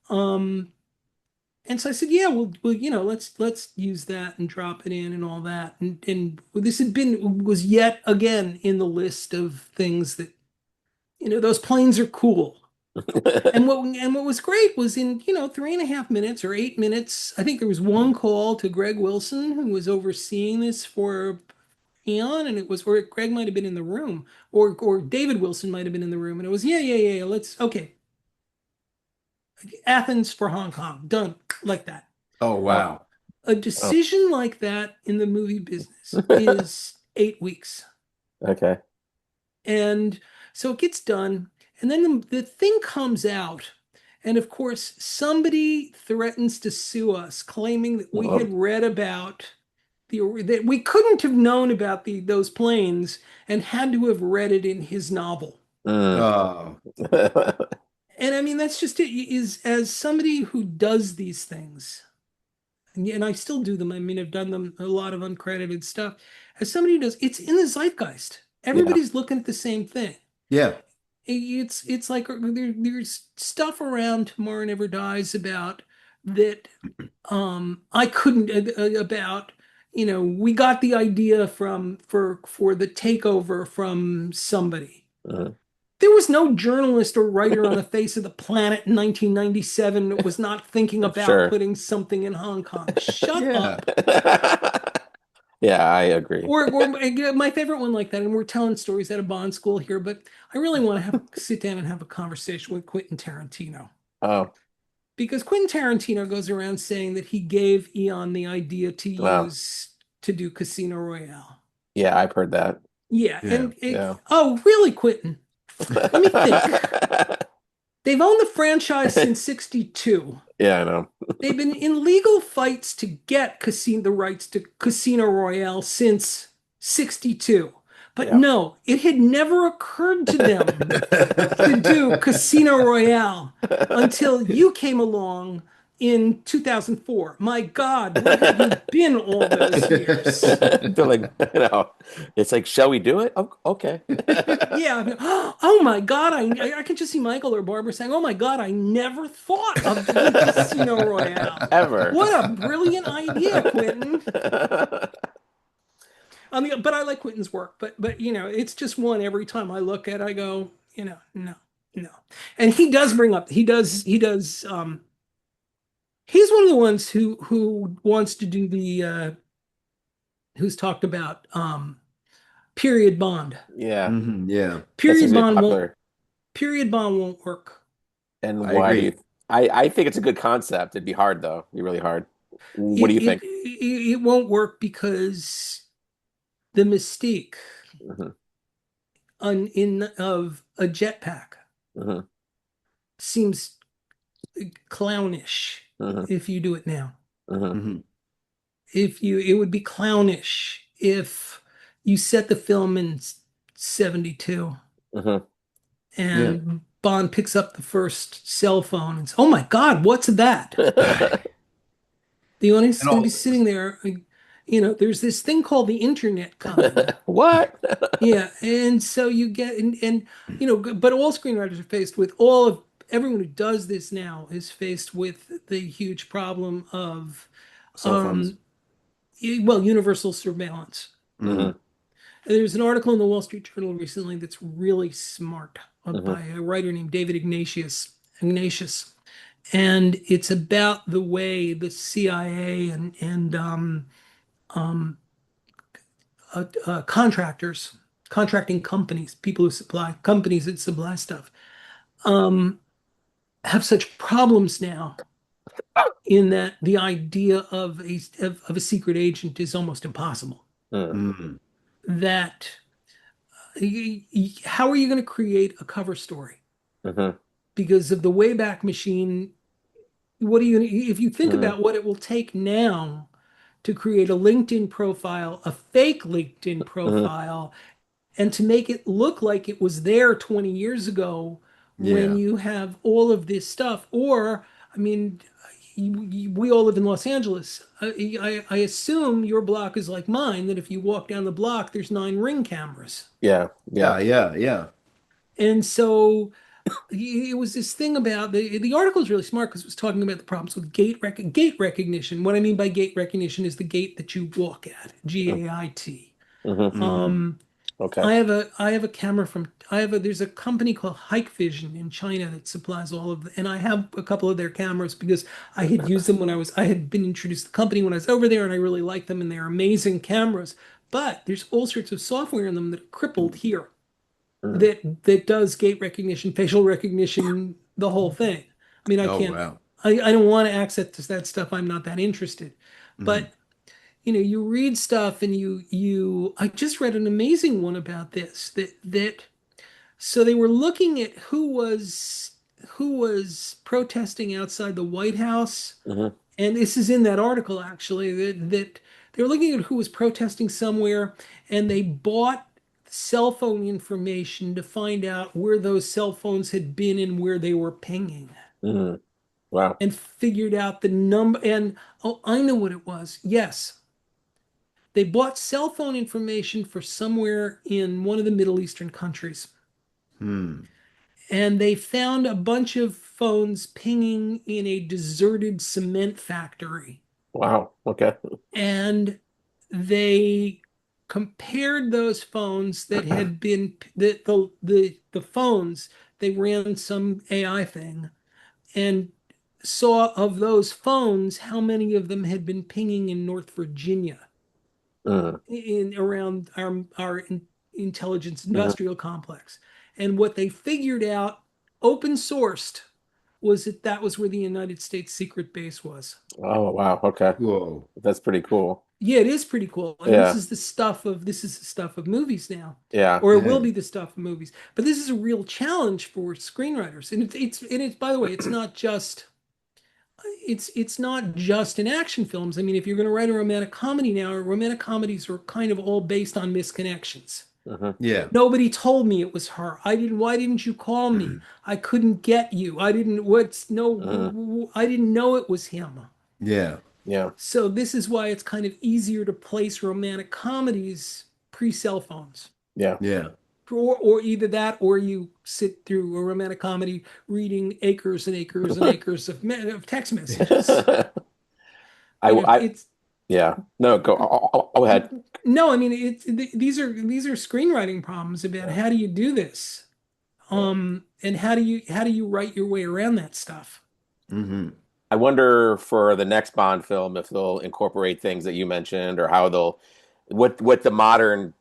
Um, and so I said, yeah, let's use that and drop it in and all that. And this was yet again in the list of things that, those planes are cool. And what was great was in, 3.5 minutes or 8 minutes, I think there was one call to Greg Wilson, who was overseeing this for Eon, and it was, or Greg might have been in the room, or David Wilson might have been in the room, and it was, yeah, okay, Athens for Hong Kong, done like that. Oh Wow. wow. A Oh, decision like that in the movie business is 8 weeks. okay. And so it gets done, and then the thing comes out. And of course, somebody threatens to sue us, claiming that we Oh. had read about that we couldn't have known about those planes and had to have read it in his novel. Mm. Oh. And I mean, that's just it. Is as somebody who does these things, and I still do them. I mean, I've done them a lot of uncredited stuff. As somebody who does, it's in the zeitgeist. Yeah. Everybody's looking at the same thing. Yeah. It's like there's stuff around Tomorrow Never Dies about that. I couldn't about. We got the idea for the takeover from somebody. Mhm. There was no journalist or writer on the face of the planet in 1997 that was not thinking about Sure. putting something in Hong Kong. Shut Yeah. up. Yeah, I agree. Or my favorite one like that, and we're telling stories at a Bond school here, but I really want to sit down and have a conversation with Quentin Tarantino. Oh, Because Quentin Tarantino goes around saying that he gave Eon the idea wow. to do Casino Royale. Yeah, I've heard that. Yeah, Yeah. Yeah. oh, really, Quentin? Let me think. They've owned the franchise since '62. Yeah, I know. They've been in legal fights to get the rights to Casino Royale since '62. But Yeah. no, it had never occurred to them to do Casino Royale until you came along in 2004. My God, where have you been all those years? They're like, it's like, shall we do it? Oh, okay. Yeah. I mean, oh my God, I can just see Michael or Barbara saying, "Oh my God, I never thought of doing Casino Royale. Ever. What a brilliant idea, Quentin." But I like Quentin's work, but it's just one every time I look at it, I go, no, no. And he does bring up he's one of the ones who wants to do who's talked about period bond. Yeah, Yeah. that seems Period to be bond won't popular. period bond won't work. And I why do you? agree. I think it's a good concept. It'd be hard though. It'd be really hard. What It do you it think? it won't work because the mystique Hmm. of a jetpack Hmm. seems clownish Hmm. if you do it now. Hmm. Hmm. It would be clownish if you set the film in '72 Hmm. Yeah. and Bond picks up the first cell phone and says, "Oh my God, what's that?" The audience is And going to be all, sitting there. There's this thing called the internet coming. What? Yeah, and so you get but all screenwriters are faced with everyone who does this now is faced with the huge problem of cell phones. um universal surveillance. Mm. Hmm. There's an article in the Wall Street Journal recently that's really smart Hmm. by a writer named David Ignatius, and it's about the way the CIA and contractors, contracting companies, people who supply companies that supply stuff, um, have such problems now in that the idea of a secret agent is almost impossible. Mm. That how are you going to create a cover story? Hmm. Because of the Wayback Machine, what are you if you think Hmm. about what it will take now to create a LinkedIn profile, a fake LinkedIn Hmm. profile, and to make it look like it was there 20 years ago when Yeah. you have all of this stuff. Or, I mean, we all live in Los Angeles. I assume your block is like mine, that if you walk down the block, there's 9 Ring cameras. Yeah, yeah. Yeah, yeah, yeah. And so it was this thing about the article is really smart because it was talking about the problems with gait recognition. What I mean by gait recognition is the gait that you walk at, GAIT. Hmm. Hmm. Okay. I have a camera from I have a there's a company called Hike Vision in China that supplies all of the, and I have a couple of their cameras because I had used them when I had been introduced to the company when I was over there, and I really like them, and they're amazing cameras. But there's all sorts of software in them that are crippled here Mm. that does gait recognition, facial recognition, the whole thing. I mean, I Oh, can't wow. I don't want to access that stuff. I'm not that interested. Hmm. But you read stuff and I just read an amazing one about this that so they were looking at who was protesting outside the White House, Hmm. and this is in that article actually that they were looking at who was protesting somewhere, and they bought cell phone information to find out where those cell phones had been and where they were pinging, Hmm. Wow. and figured out the number. And oh, I know what it was. Yes, they bought cell phone information for somewhere in one of the Middle Eastern countries, Hmm. and they found a bunch of phones pinging in a deserted cement factory. Wow. Okay. And they compared those phones that had been the phones, they ran some AI thing and saw of those phones how many of them had been pinging in North Virginia, Mm. in around our intelligence Hmm. industrial complex. And what they figured out, open sourced, was that was where the United States secret base was. Oh, wow. Okay. Whoa. That's pretty cool. Yeah, it is pretty cool. And Yeah. this is the stuff of movies now, Yeah. or it will Yeah. be the stuff of movies. But this is a real challenge for screenwriters. And it's by the way, it's not just in action films. I mean, if you're going to write a romantic comedy now, romantic comedies are kind of all based on misconnections. Hmm. Yeah. Nobody told me it was her. I didn't. Why didn't you call me? I couldn't get you. I didn't. What's Hmm. no? I didn't know it was him. Yeah. Yeah. So this is why it's kind of easier to place romantic comedies pre-cell phones. Yeah. Yeah. Or either that, or you sit through a romantic comedy reading acres and acres and acres of text messages. I, It's yeah. No, go ahead. no, I mean these are screenwriting problems about Yeah. how do you do this, Yeah. and how do you write your way around that stuff. Hmm. I wonder for the next Bond film if they'll incorporate things that you mentioned or how they'll what the modern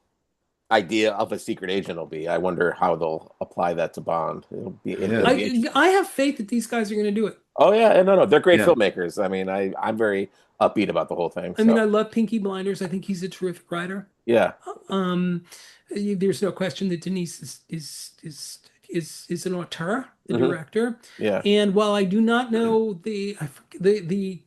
idea of a secret agent will be. I wonder how they'll apply that to Bond. It'll Yeah. be interesting. I have faith that these guys are going to do it. Oh yeah, no, no, they're great Yeah. filmmakers. I mean, I'm very upbeat about the whole thing. I mean, I So love Pinky Blinders. I think he's a terrific writer. yeah, Um, there's no question that Denise is an auteur, the hmm, director. yeah, And while I do not know the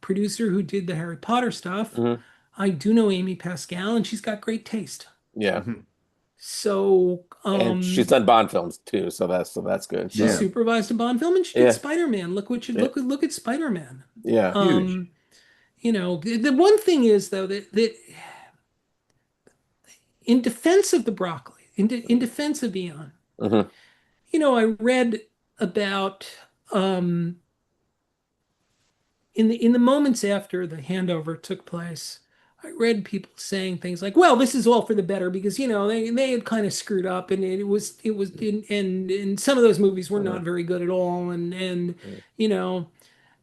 producer who did the Harry Potter stuff, hmm, I do know Amy Pascal, and she's got great taste. yeah. Hmm. So, And she's done Bond films too, so that's good. she So Yeah. supervised a Bond film, and she did yeah, Spider-Man. Look what you yeah, look at Spider-Man. yeah, Huge. Um, the one thing is though that in defense of the broccoli, in defense of Eon, hmm, I read about in the moments after the handover took place, I read people saying things like, "Well, this is all for the better because they had kind of screwed up, and it was and some of those movies were not very good at all, and you know."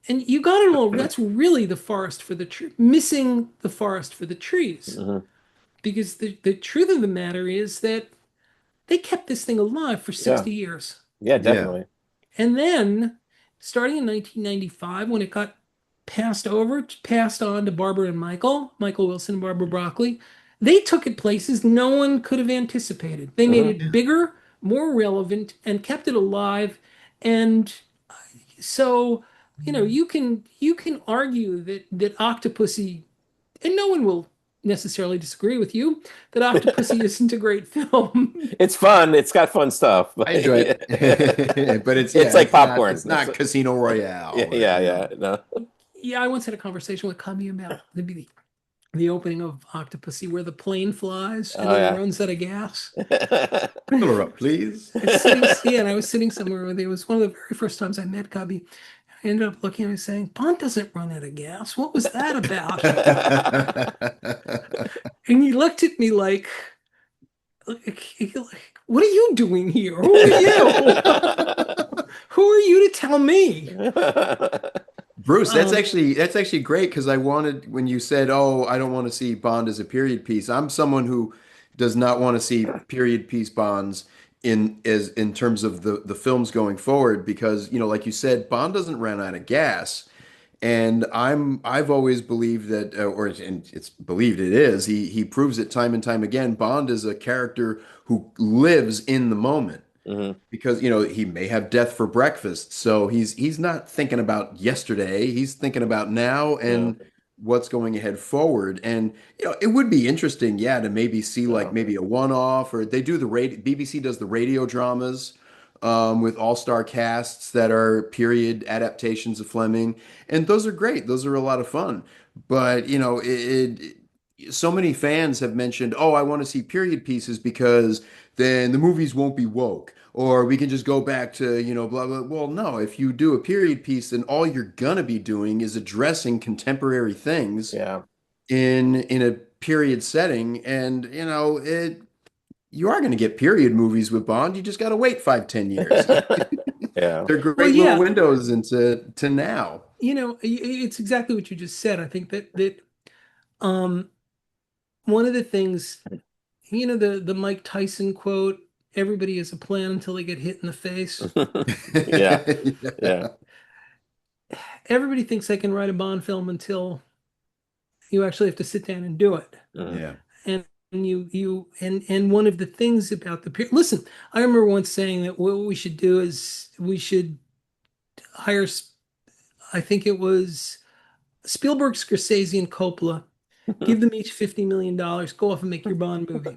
And you got to know that's really the forest for the tree, missing the forest for the trees. hmm, Because the truth of the matter is that they kept this thing alive for yeah, 60 years. yeah, Yeah. definitely. And then, starting in 1995, when it got passed on to Barbara and Michael Wilson and Barbara Broccoli, they took it places no one could have anticipated. They made Hmm. it Yeah. bigger, more relevant, and kept it alive. And so, you can argue that Octopussy and no one will necessarily disagree with you, that Octopussy isn't a great film. It's fun. It's got fun stuff, I enjoy it, but it's it's like popcorn. it's not Casino Royale, Yeah. No. Yeah, I once had a conversation with Cubby about the opening of Octopussy where the plane flies and Oh then yeah. runs out of gas. Fill her up, please. And I was sitting somewhere where it was one of the very first times I met Cubby. I ended up looking at him and saying, Bond doesn't run out of gas. What was that about? And he looked at me like, what are you doing here? Who are you? Who are you to tell me? Bruce, that's Um, actually great because I wanted when you said, "Oh, I don't want to see Bond as a period piece." I'm someone who does not want to see period piece Bonds in terms of the films going forward because, like you said, Bond doesn't run out of gas. And I've always believed that, and it's believed it is. He proves it time and time again. Bond is a character who lives in the moment Mhm. because he may have death for breakfast, so he's not thinking about yesterday. He's thinking about now Yeah. and what's going ahead forward. And it would be interesting, yeah, to maybe see like Yeah. maybe a one-off, or they do the radio. BBC does the radio dramas with all-star casts that are period adaptations of Fleming, and those are great. Those are a lot of fun. But so many fans have mentioned, oh, I want to see period pieces because then the movies won't be woke, or we can just go back to, blah, blah. Well, no, if you do a period piece, then all you're gonna be doing is addressing contemporary things Yeah. in a period setting. And, you are gonna get period movies with Bond. You just gotta wait 5, 10 years. Yeah. They're well, great little yeah, windows into now. it's exactly what you just said. I think that um, one of the things, the Mike Tyson quote, everybody has a plan until they get hit in the face. Yeah. Yeah. Everybody thinks they can write a Bond film until you actually have to sit down and do it. Mhm. Yeah. And and one of the things about listen, I remember once saying that what we should do is we should hire, I think it was Spielberg, Scorsese, and Coppola, give them each $50 million, go off and make your Bond movie.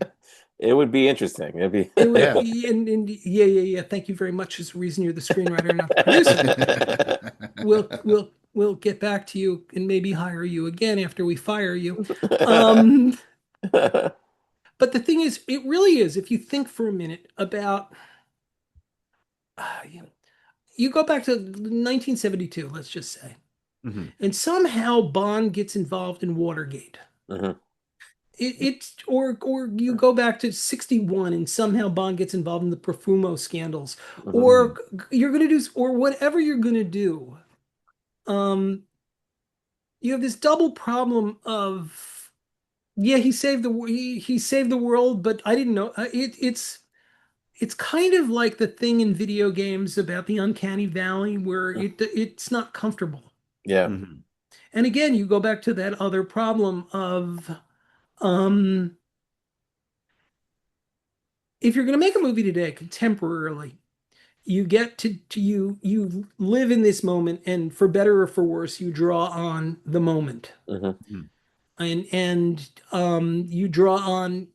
It would be interesting. It'd be It would, Yeah. and yeah. Thank you very much. Is the reason you're the screenwriter and not the producer. We'll get back to you and maybe hire you again after we fire you. Um, but the thing is, it really is. If you think for a minute about, you go back to 1972, let's just say, Mhm. and somehow Bond gets involved in Watergate. Mhm. Or you go back to 61 and somehow Bond gets involved in the Profumo scandals, Mhm. or you're gonna do, or whatever you're gonna do. Um, you have this double problem of, yeah, he saved the world, but I didn't know it's kind of like the thing in video games about the uncanny valley where it's not comfortable. Yeah. Mhm. And again, you go back to that other problem of, um, if you're going to make a movie today contemporarily, you get to you live in this moment, and for better or for worse, you draw on the moment, Mhm. Mhm. and you draw on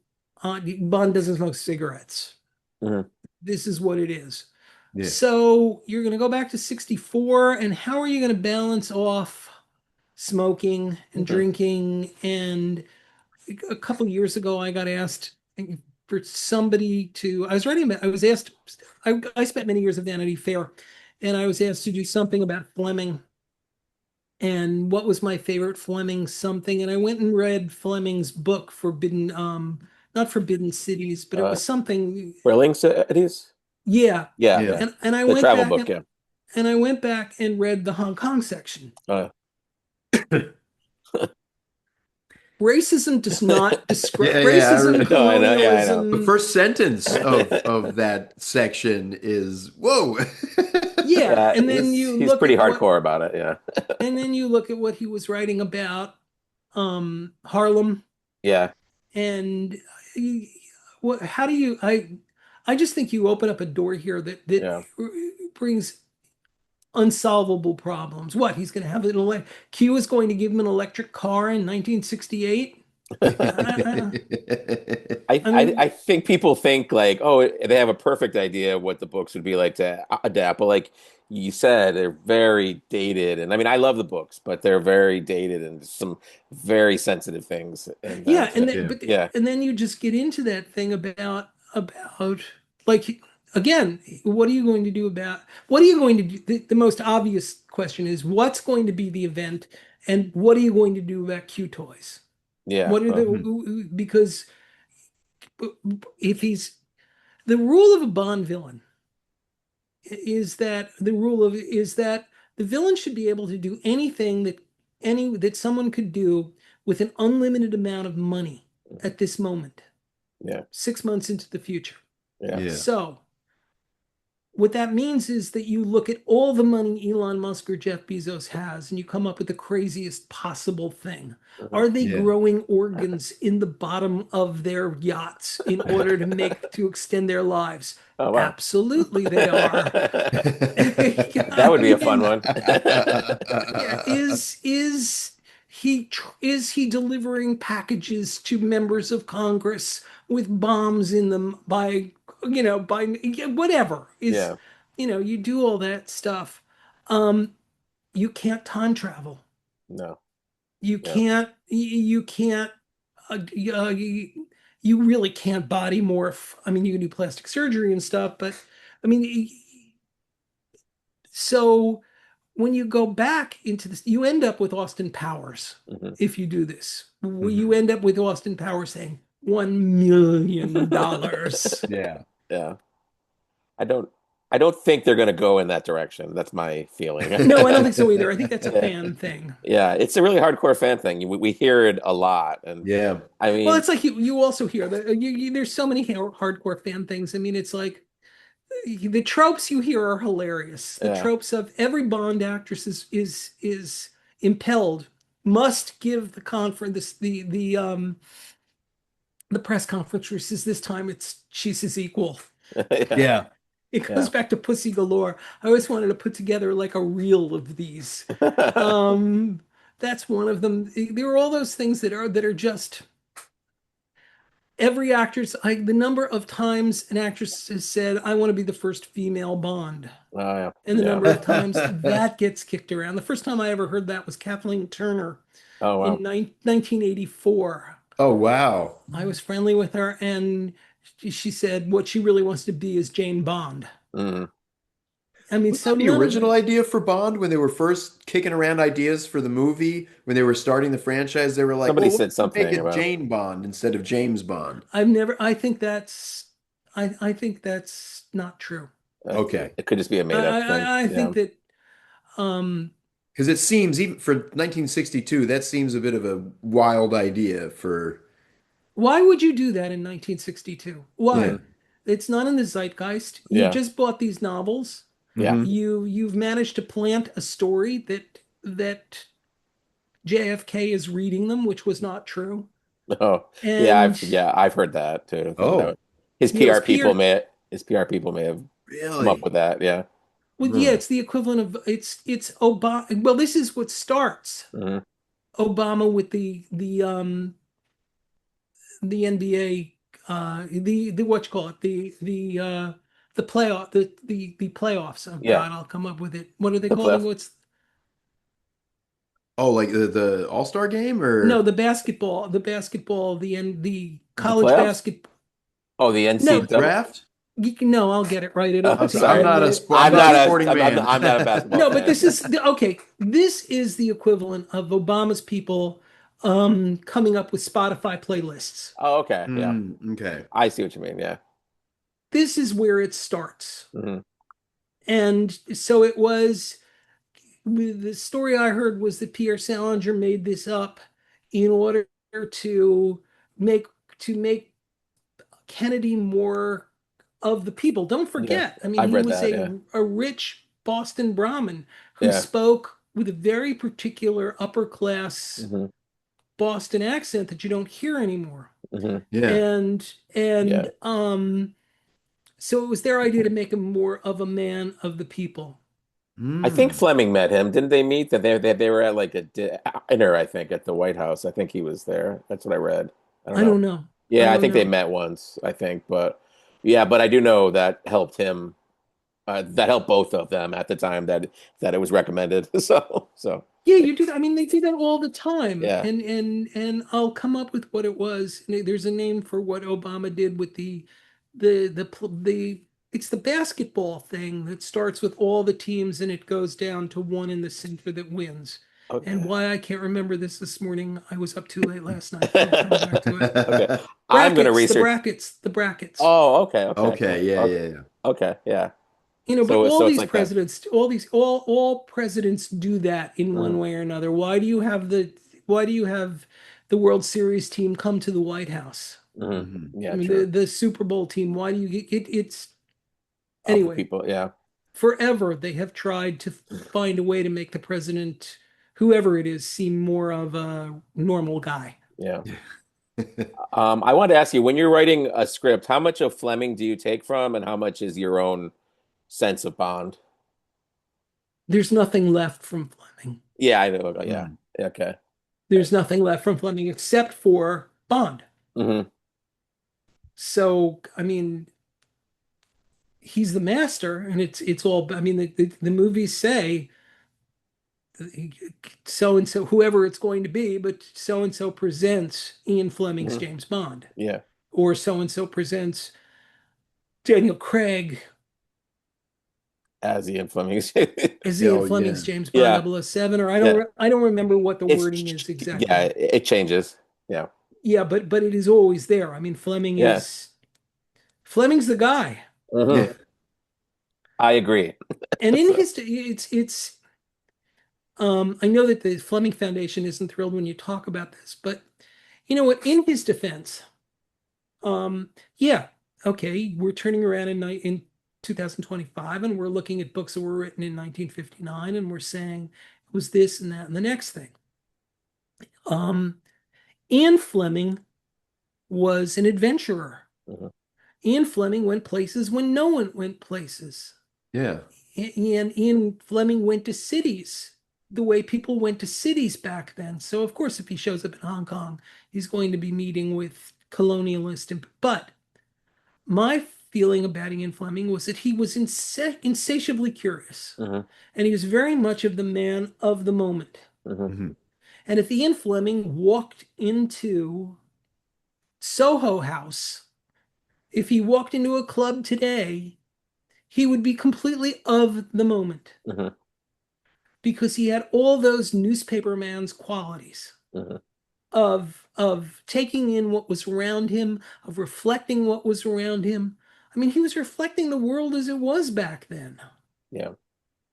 Bond doesn't smoke cigarettes. Mhm. This is what it is. Yeah. So you're going to go back to 64, and how are you going to balance off smoking and Mhm. drinking? And a couple of years ago, I got asked for somebody to, I was writing about, I was asked, I spent many years at Vanity Fair, and I was asked to do something about Fleming and what was my favorite Fleming something. And I went and read Fleming's book, not Forbidden Cities, but it Uh, was something, Whirling Cities? yeah. Yeah. Yeah. Yeah. And I The went travel back book. Yeah. and I went back and read the Hong Kong section. Racism does not describe Yeah, yeah, racism, No, I know. Yeah, I know. the colonialism. first sentence of that section is whoa. Yeah, Yeah, and then you he's look pretty at what hardcore about it. Yeah. and then you look at what he was writing about Harlem, Yeah. and what how do you I just think you open up a door here that Yeah. brings unsolvable problems. What, he's going to have Q is going to give him an electric car in 1968? I, I, I I mean, I think people think like, oh, they have a perfect idea of what the books would be like to adapt, but like you said, they're very dated, and I mean, I love the books, but they're very dated and some very sensitive things in them. yeah, and then, Yeah. but Yeah, and then you just get into that thing about like, again, what are you going to do about what are you going to do? The most obvious question is what's going to be the event, and what are you going to do about Q toys? yeah, What are Mhm. because if he's the rule of a Bond villain is that the villain should be able to do anything that someone could do with an unlimited amount of money mhm, at this moment, yeah, 6 months into the future. yeah, Yeah. So what that means is that you look at all the money Elon Musk or Jeff Bezos has, and you come up with the craziest possible thing. mhm. Are they Yeah. growing organs in the bottom of their yachts in order to extend their lives? Oh wow, Absolutely, they are. that I would be a fun mean, one. yeah, is he delivering packages to members of Congress with bombs in them by whatever is Yeah, you do all that stuff. Um, you can't time travel. no, You yeah, can't you can't you really can't body morph. I mean, you can do plastic surgery and stuff, but I mean, so when you go back into this, you end up with Austin Powers. hmm If you do this, you Mhm. end up with Austin Powers saying $1 million. Yeah. yeah. I don't, I don't think they're going to go in that direction. That's my feeling. No, I don't think so either. I think that's a Yeah, fan thing. yeah, it's a really hardcore fan thing. We hear it a lot, and Yeah. I Well, mean, it's like you also hear that there's so many hardcore fan things. I mean, it's like the tropes you hear are hilarious. The yeah, tropes of every Bond actress is impelled, must give the conference the press conference where she says this time she's his equal. yeah, Yeah. It goes yeah. back to Pussy Galore. I always wanted to put together like a reel of these. Um, that's one of them. There are all those things that are just every actress. The number of times an actress has said, "I want to be the first female Bond," Oh yeah, and the yeah. number of times that gets kicked around. The first time I ever heard that was Kathleen Turner Oh in wow. 1984. Oh, wow. I was friendly with her, and she said what she really wants to be is Jane Bond. Mm. I mean, Was so that the none of original the idea for Bond when they were first kicking around ideas for the movie? When they were starting the franchise, they were like, Somebody well, what said if we make something it about. Jane Bond instead of James Bond? I've never. I think that's not true. Okay. It could just be a I made up thing. I, I Yeah. think that um Because it seems, even for 1962, that seems a bit of a wild idea for, why would you do that in 1962? yeah. Why? Mm. It's not in the zeitgeist. You've Yeah. just bought these novels. Yeah. Hmm. You've managed to plant a story that JFK is reading them, which was not true. Oh, yeah. And I've heard that too. Oh, His you know, it's PR people Peter. may have come up really? with that. Yeah. Well, yeah, Huh. it's the equivalent of it's Obama. Well, this is what starts Hmm. Obama with the NBA, the what you call it, the playoff, the playoffs. Oh Yeah. God, I'll come up with it. What are they The called? playoff. What's Oh, like the All-Star game no, or the The college playoffs? basket. Oh, the the No, NCAA. draft? no, I'll get it right. It'll I'm I'm, sorry. I'm not a I'm I'm not not a a sporting man. I'm not a basketball no, but fan. okay. This is the equivalent of Obama's people coming up with Spotify playlists. Oh, okay. Yeah. Okay. I see what you mean. Yeah. This is where it starts. Hmm. And so it was the story I heard was that Pierre Salinger made this up in order to make make Kennedy more of the people. Don't Yeah. forget, I mean, I've he read was that. Yeah. a rich Boston Brahmin who Yeah. spoke with a very particular upper class Hmm. Boston accent that you don't hear anymore. Hmm. Yeah. And Yeah. so it was their idea to make him more of a man of the people. I think Mm. Fleming met him. Didn't they meet? That they were at like a dinner, I think, at the White House. I think he was there. That's what I read. I don't I know. don't know. I Yeah, I don't think they know. met once, I think, but yeah, but I do know that helped him. That helped both of them at the time that it was recommended. So Yeah, you do that. I mean, they do that all the time. yeah. And I'll come up with what it was. There's a name for what Obama did with the it's the basketball thing that starts with all the teams and it goes down to one in the center that wins. And Okay. why I can't remember this morning, I was up too late last night. I'll come back to it. Okay. I'm gonna Brackets, the research. brackets, the brackets. Oh, okay, okay, yeah, Okay, yeah, okay, yeah, yeah. okay, yeah. But all So it's these like that. presidents, all presidents do that in one Mhm, way or another. Why do you have the World Series team come to the White House? mhm. Hmm. I Yeah, mean, true. the Super Bowl team, why do you get it? It's For anyway, people, yeah, forever they have tried to find a way to make the president, whoever it is, seem more of a normal guy. yeah. I wanted to ask you, when you're writing a script, how much of Fleming do you take from, and how much is your own sense of Bond? There's nothing left from Fleming. Yeah, I know. Yeah, Mm. okay. There's nothing left from Fleming except for Bond. Hmm. So, I mean, he's the master, and it's all. I mean, the movies say so and so, whoever it's going to be, but so and so presents Ian Fleming's Hmm. James Bond, Yeah, or so and so presents Daniel Craig as Ian Fleming. as Ian Oh, Fleming's yeah. James Bond Yeah, 007, or yeah. I don't remember what the wording It's is yeah, exactly. it changes. Yeah, Yeah, but it is always there. I mean, yeah. Fleming's the guy, Hmm. Yeah. I agree. and in So, his it's I know that the Fleming Foundation isn't thrilled when you talk about this, but you know what? In his defense, yeah, okay, we're turning around in 2025, and we're looking at books that were written in 1959, and we're saying it was this and that and the next thing. Um, Ian Fleming was an adventurer. mhm, Ian Fleming went places when no one went places. Yeah. Ian Fleming went to cities the way people went to cities back then. So of course, if he shows up in Hong Kong, he's going to be meeting with colonialists. But my feeling about Ian Fleming was that he was insatiably curious, mhm, and he was very much of the man of the moment. mhm, Hmm. And if Ian Fleming walked into Soho House, if he walked into a club today, he would be completely of the moment mhm, because he had all those newspaperman's qualities mhm, of taking in what was around him, of reflecting what was around him. I mean, he was reflecting the world as it was back then. yeah,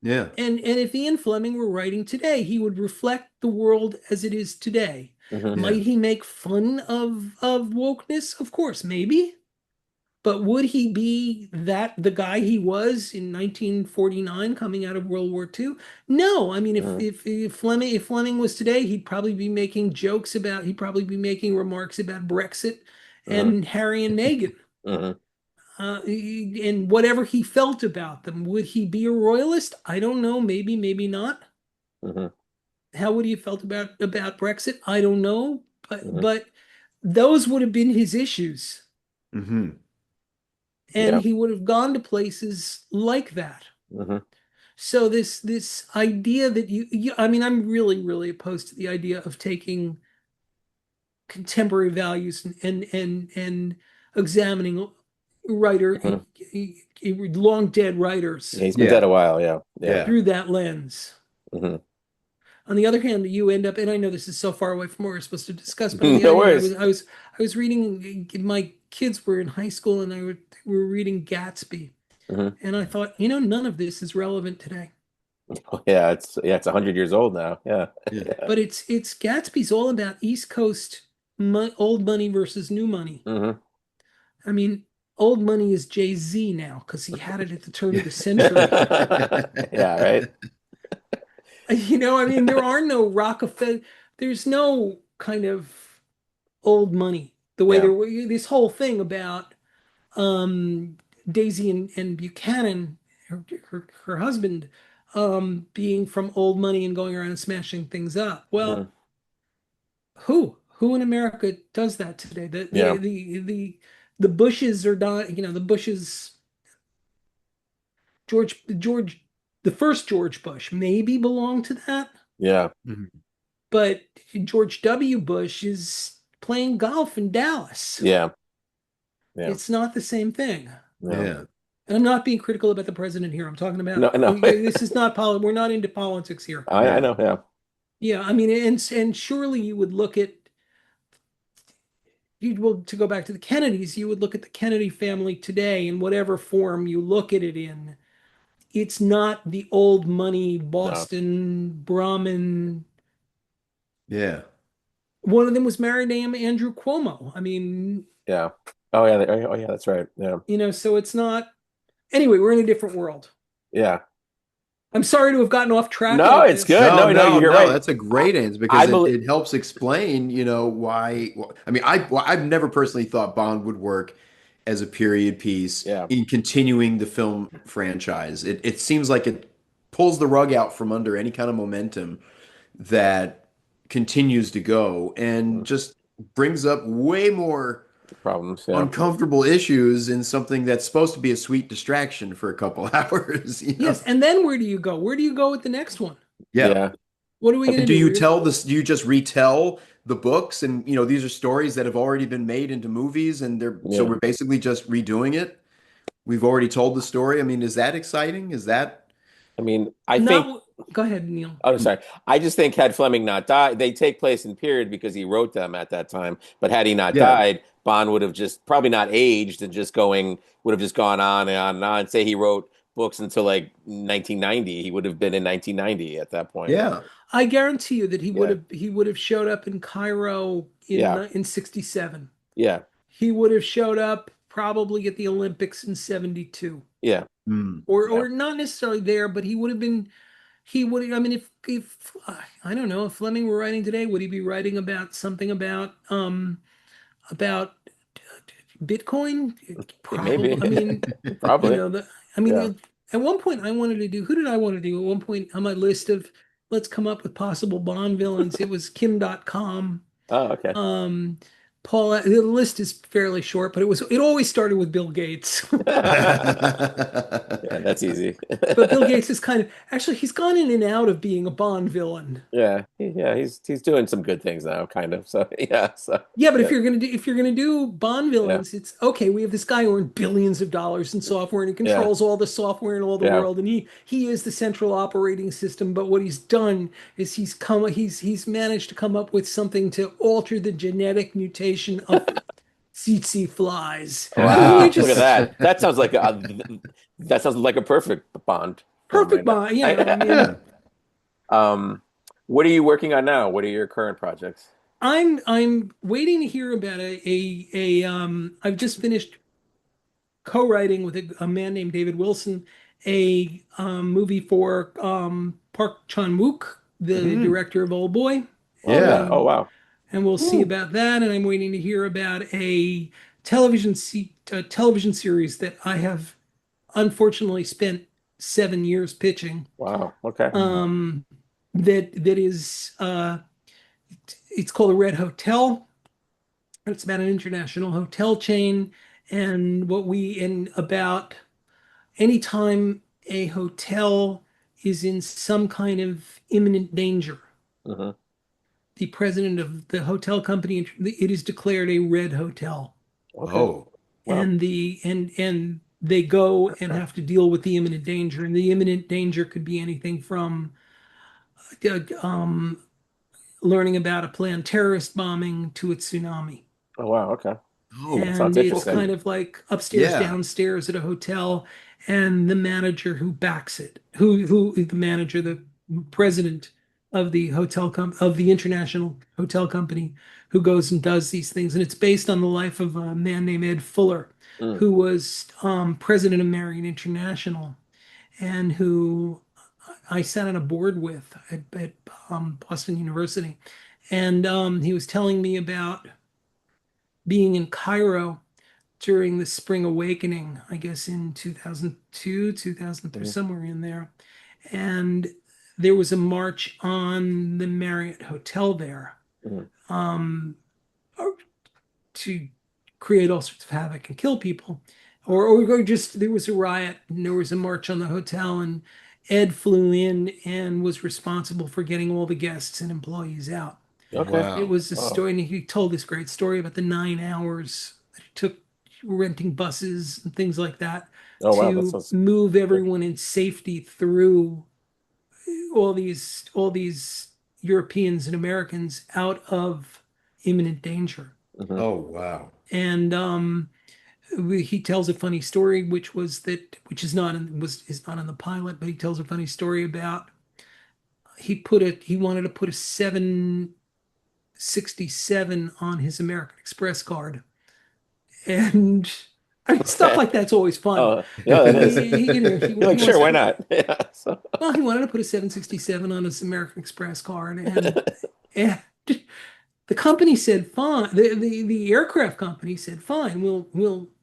Yeah. And if Ian Fleming were writing today, he would reflect the world as it is today. mhm, Yeah. Might he make fun of wokeness? Of course, maybe. But would he be the guy he was in 1949 coming out of World War II? No. I mean, mhm, if Fleming was today, he'd probably be making he'd probably be making remarks about Brexit mhm, and Harry and Meghan. mhm, And whatever he felt about them. Would he be a royalist? I don't know. Maybe, maybe not. mhm, How would he have felt about Brexit? I don't know. mhm. But those would have been his issues, Hmm. and Yeah, he would have gone to places like that. mhm, So this idea that I mean, I'm really opposed to the idea of taking contemporary values and examining writer mhm. long dead writers He's been dead Yeah. a while. Yeah, yeah. Yeah. through that lens. Hmm. On the other hand, you end up, and I know this is so far away from what we're supposed to discuss, but on the No other hand, worries. I was reading. My kids were in high school, and we were reading Gatsby, Hmm. and I thought, none of this is relevant today. It's 100 years old now. Yeah, Yeah. yeah. But it's Gatsby's all about East Coast old money versus new money. Hmm. I mean, old money is Jay-Z now because he had it at the turn of the century. Yeah, right. I mean, there are no Rockefeller, there's no kind of old money the way Yeah. there were this whole thing about um, Daisy and Buchanan, her husband, being from old money and going around and smashing things up. Hmm. Well, who in America does that today? Yeah. The Bushes are not, the Bushes, George, the first George Bush maybe belonged to that, Yeah. Mhm. but George W. Bush is playing golf in Dallas. Yeah. Yeah. It's not the same thing. Yeah. Yeah. And I'm not being critical about the president here. I'm talking No, about no. this is not we're not into politics here. I Yeah. know. Yeah. Yeah, I mean, and surely you would look at you well to go back to the Kennedys, you would look at the Kennedy family today in whatever form you look at it in. It's not the old money No. Boston Brahmin. Yeah. One of them was married to Andrew Cuomo. I mean, Yeah. Oh yeah. Oh yeah. That's right. Yeah. so it's not. Anyway, we're in a different world. Yeah. I'm sorry to have gotten off track No, like it's good. this. No, No, no, no, you're no. right. That's a I, great answer I because believe. it helps explain, why. I mean, I've never personally thought Bond would work as a period piece Yeah. in continuing the film franchise. It seems like it pulls the rug out from under any kind of momentum that continues to go and Mm, just brings up way more problems. Yeah. uncomfortable issues in something that's supposed to be a sweet distraction for a couple hours. Yes, and then where do you go? Where do you go with the next one? Yeah. Yeah. What are we going And to do do? you tell this, do you just retell the books and these are stories that have already been made into movies and so Yeah. we're basically just redoing it? We've already told the story. I mean, is that exciting? Is that I mean, I think. Not. Go ahead, Neil. Oh, sorry. I just think had Fleming not died, they take place in period because he wrote them at that time. But had he not yeah. died, Bond would have just probably not aged and would have just gone on and on and on. Say he wrote books until like 1990, he would have been in 1990 at that point. Yeah. I guarantee you that Yeah. he would have showed up in Cairo Yeah. in 67. Yeah. He would have showed up probably at the Olympics in 72. Yeah. Mm. Yeah. Or not necessarily there, but he would have been I mean if I don't know, if Fleming were writing today, would he be writing about something about Bitcoin? Probably. Maybe. I mean, Probably. I mean, Yeah. at one point I wanted to do, who did I want to do? At one point on my list of let's come up with possible Bond villains, it was Kim.com. Oh, okay. Um, Paul, the list is fairly short, but it always started with Bill Gates. Yeah, that's easy. But Bill Gates is actually he's gone in and out of being a Bond villain. Yeah. Yeah, he's doing some good things now, kind of. So yeah. So Yeah, but yeah. if you're gonna do Bond Yeah. villains, it's okay. We have this guy who earned billions of dollars in software, and he Yeah. controls all the software in all the Yeah. world, and he is the central operating system. But what he's done is he's managed to come up with something to alter the genetic mutation of tsetse flies. Wow, We look at just that. That sounds like a perfect Bond film perfect right now. Bond. I mean, Yeah. Um, what are you working on now? What are your current projects? I'm waiting to hear about I've just finished co-writing with a man named David Wilson a movie for Park Chan-wook, the Mm. director of Old Boy, Oh yeah. Yeah. Oh and wow. we'll see Ooh, about that. And I'm waiting to hear about a television series that I have unfortunately spent 7 years pitching. wow. Okay. Um, that is it's called The Red Hotel. It's about an international hotel chain and about anytime a hotel is in some kind of imminent danger, Hmm. the president of the hotel company, it is declared a red hotel. Okay. Oh. Wow. And they go and have to deal with the imminent danger. And the imminent danger could be anything from uh, um, learning about a planned terrorist bombing to a tsunami. Oh wow. Okay. Oh. That sounds And it's interesting. kind of like upstairs, Yeah. downstairs at a hotel, and the manager who backs it, the manager, the president of the of the international hotel company, who goes and does these things, and it's based on the life of a man named Ed Fuller, Mm, who was president of Marriott International, and who I sat on a board with at Boston University, and he was telling me about being in Cairo during the Spring Awakening, I guess in 2002, 2003, mm, somewhere in there. and there was a march on the Marriott Hotel there, Mhm. um, to create all sorts of havoc and kill people. Or just there was a riot and there was a march on the hotel, and Ed flew in and was responsible for getting all the guests and employees out. Okay. It Wow. was a Wow. story, and he told this great story about the 9 hours that it took renting buses and things like that Oh wow, that to sounds move cool. everyone in safety through all these Europeans and Americans out of imminent danger. Hmm. Oh, wow. And he tells a funny story, which is not in the pilot, but he tells a funny story about he wanted to put a 767 on his American Express card, and I mean, stuff Okay. like that's always fun. Oh, yeah, that is. You're He like, wants sure, to why put not? Yeah. So. well, he wanted to put a 767 on his American Express card, and the company said fine. The aircraft company said fine.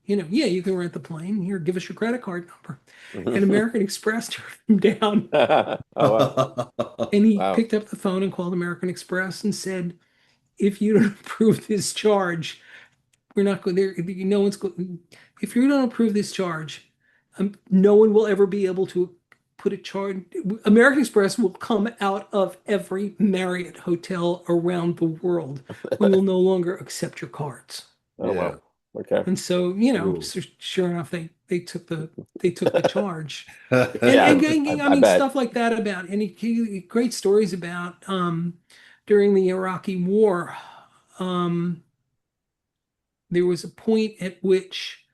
Yeah, you can rent the plane. Here, give us your credit card number. And American Express turned him down. Oh wow. And he Wow. picked up the phone and called American Express and said, if you don't approve this charge, we're not going there. No one's going. If you don't approve this charge, no one will ever be able to put a charge. American Express will come out of every Marriott hotel around the world. We will no longer accept your cards. Oh Yeah. wow. Okay. And so, Ooh. so sure enough, they took the charge. And Yeah, I I mean bet. stuff like that about and great stories about during the Iraqi War. Um, there was a point at which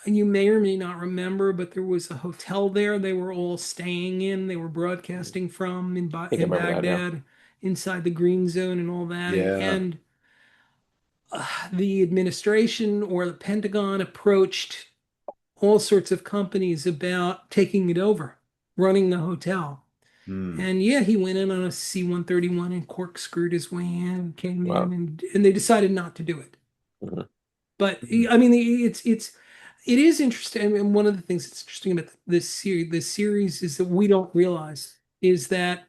you may or may not remember, but there was a hotel there they were all staying in. They were broadcasting from I think I in remember that now. Baghdad, inside the green zone and all that. Yeah. And the administration or the Pentagon approached all sorts of companies about taking it over, running the hotel. Hmm. And yeah, he went in on a C-131 and corkscrewed his way in, came in, Wow. and they decided not to do it. Mhm. But Hmm. I mean, it is interesting. And one of the things that's interesting about this series is that we don't realize is that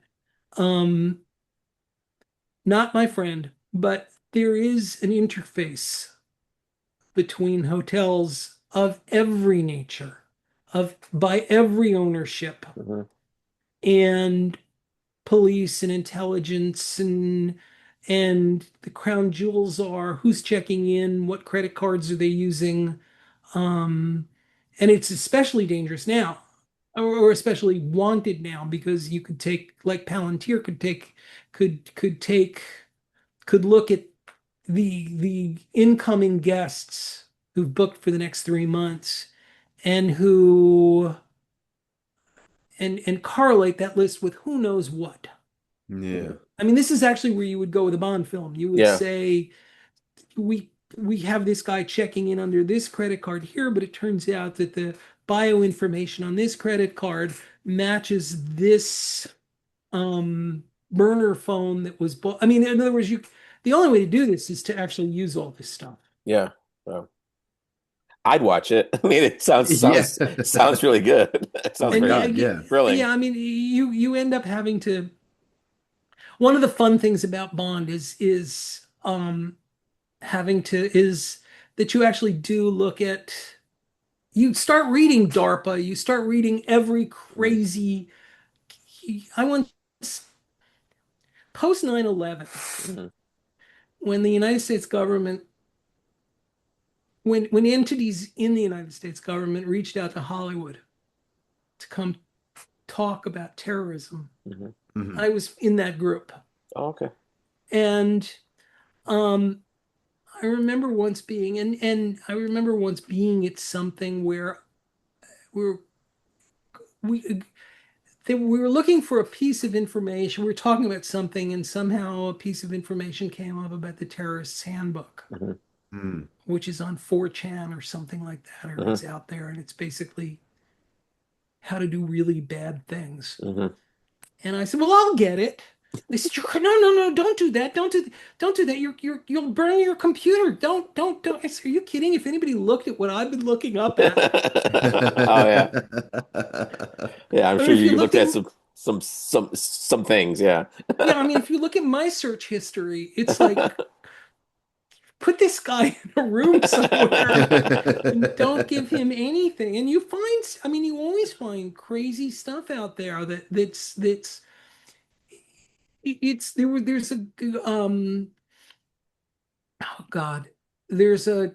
um, not my friend, but there is an interface between hotels of every nature, of by every ownership, Mhm. and police and intelligence and the crown jewels are who's checking in, what credit cards are they using, um, and it's especially dangerous now, or especially wanted now because you could take like Palantir could could look at the incoming guests who've booked for the next 3 months and who and correlate that list with who knows what. Yeah. I mean, this is actually where you would go with a Bond film. You would Yeah. say we have this guy checking in under this credit card here, but it turns out that the bio information on this credit card matches this burner phone that was bought. I mean, in other words, the only way to do this is to actually use all this stuff. Yeah. Wow. I'd watch it. I mean, it sounds Yeah. sounds really good. It Oh sounds my And very God. Yeah. thrilling. yeah, I mean, you end up having to. One of the fun things about Bond is having to is that you actually do look at you start reading DARPA, you start reading every Mhm. crazy. I once post 9/11 Mhm. when the United States government when entities in the United States government reached out to Hollywood to come talk about terrorism. Mhm. Hmm. I was in that group. Oh, okay. And um I remember once being and I remember once being at something where we're we we were looking for a piece of information. We were talking about something, and somehow a piece of information came up about the terrorist's handbook, Mhm. Hmm. which is on 4chan or something like that, or Mhm. it's out there, and it's basically how to do really bad things. Mhm. And I said, "Well, I'll get it." They said, "No, no, no, don't do that. Don't do that. You'll burn your computer. Don't." I said, "Are you kidding? If anybody looked at what I've been looking up at, Oh yeah. Yeah, I'm I mean, sure if you you looked looked at at some. some things. Yeah. Yeah, I mean, if you look at my search history, it's like put this guy in a room somewhere and don't give him anything. And you find, I mean, you always find crazy stuff out there that's it's there's a oh God, there's a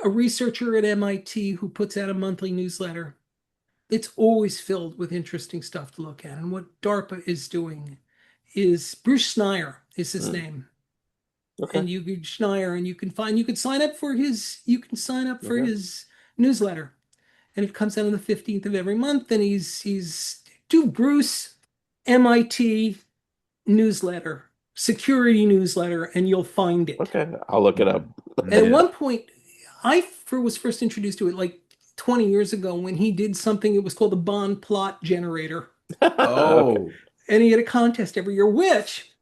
researcher at MIT who puts out a monthly newsletter. It's always filled with interesting stuff to look at. And what DARPA is doing is Bruce Schneier is his Mm, name. okay. And you can Schneier and you can sign up for Okay. his newsletter. And it comes out on the 15th of every month. And he's do Bruce MIT newsletter, security newsletter, and you'll find it. Okay. I'll look it up. And at Yeah. one point, was first introduced to it like 20 years ago when he did something. It was called the Bond plot generator, Okay. Oh, and he had a contest every year. Which,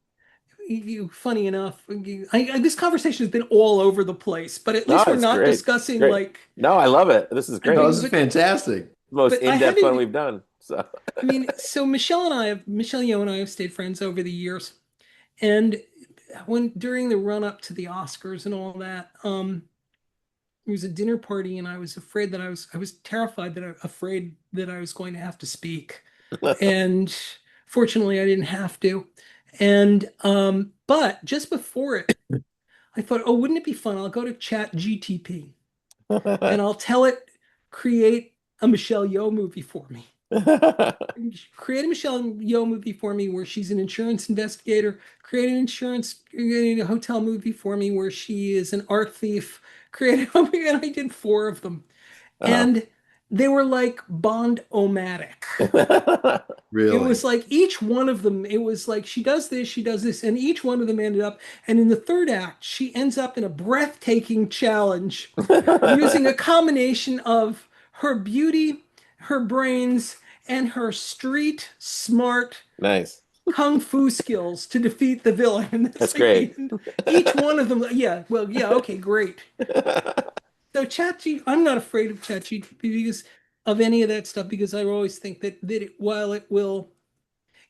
funny enough, this conversation has been all over the place. But at No, least we're it's not great. It's discussing great. like. No, I love it. This is no, great. this is fantastic. Most But I in-depth one haven't. we've done. So I mean, so Michelle Yeoh and I have stayed friends over the years, and when during the run up to the Oscars and all that, it was a dinner party, and I was afraid that I was terrified afraid that I was going to have to speak. And fortunately I didn't have to. And but just before it, I thought, oh, wouldn't it be fun? I'll go to Chat GTP and I'll tell it create a Michelle Yeoh movie for me. Create a Michelle Yeoh movie for me where she's an insurance investigator. Create a hotel movie for me where she is an art thief. Create and I did four of them. Oh. And they were like Bond-o-matic. It Really. was like each one of them, it was like she does this, and each one of them ended up, and in the third act, she ends up in a breathtaking challenge using a combination of her beauty, her brains, and her street smart Nice. kung fu skills to defeat the villain. And that's That's like great. each one of them, yeah, well, yeah, okay, great. So I'm not afraid of ChatGPT because of any of that stuff because I always think while it will,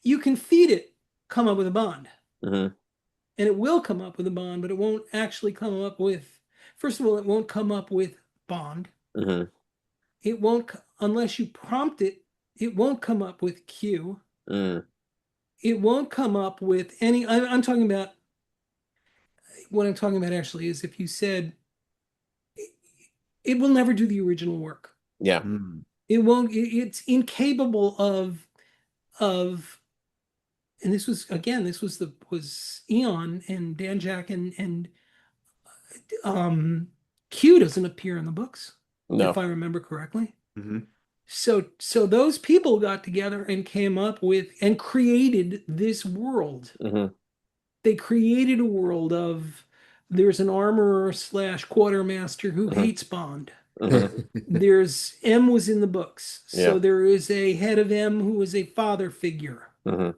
you can feed it come up with a bond, Hmm. and it will come up with a bond, but it won't actually come up with. First of all, it won't come up with bond. Hmm. It won't unless you prompt it. It won't come up with Q. Mm. It won't come up with any. I'm talking about what I'm talking about actually is if you said it will never do the original work. Yeah. Mm. It won't. It's incapable of. And this was again. This was Eon and Dan Jack and Q doesn't appear in the books if No. I remember correctly. Mhm. So those people got together and came up with and created this world. Hmm. They created a world of there's an armorer slash quartermaster who Hmm. hates Bond. Hmm. There's M was in the books. Yeah. So there is a head of M who is a father figure. Hmm.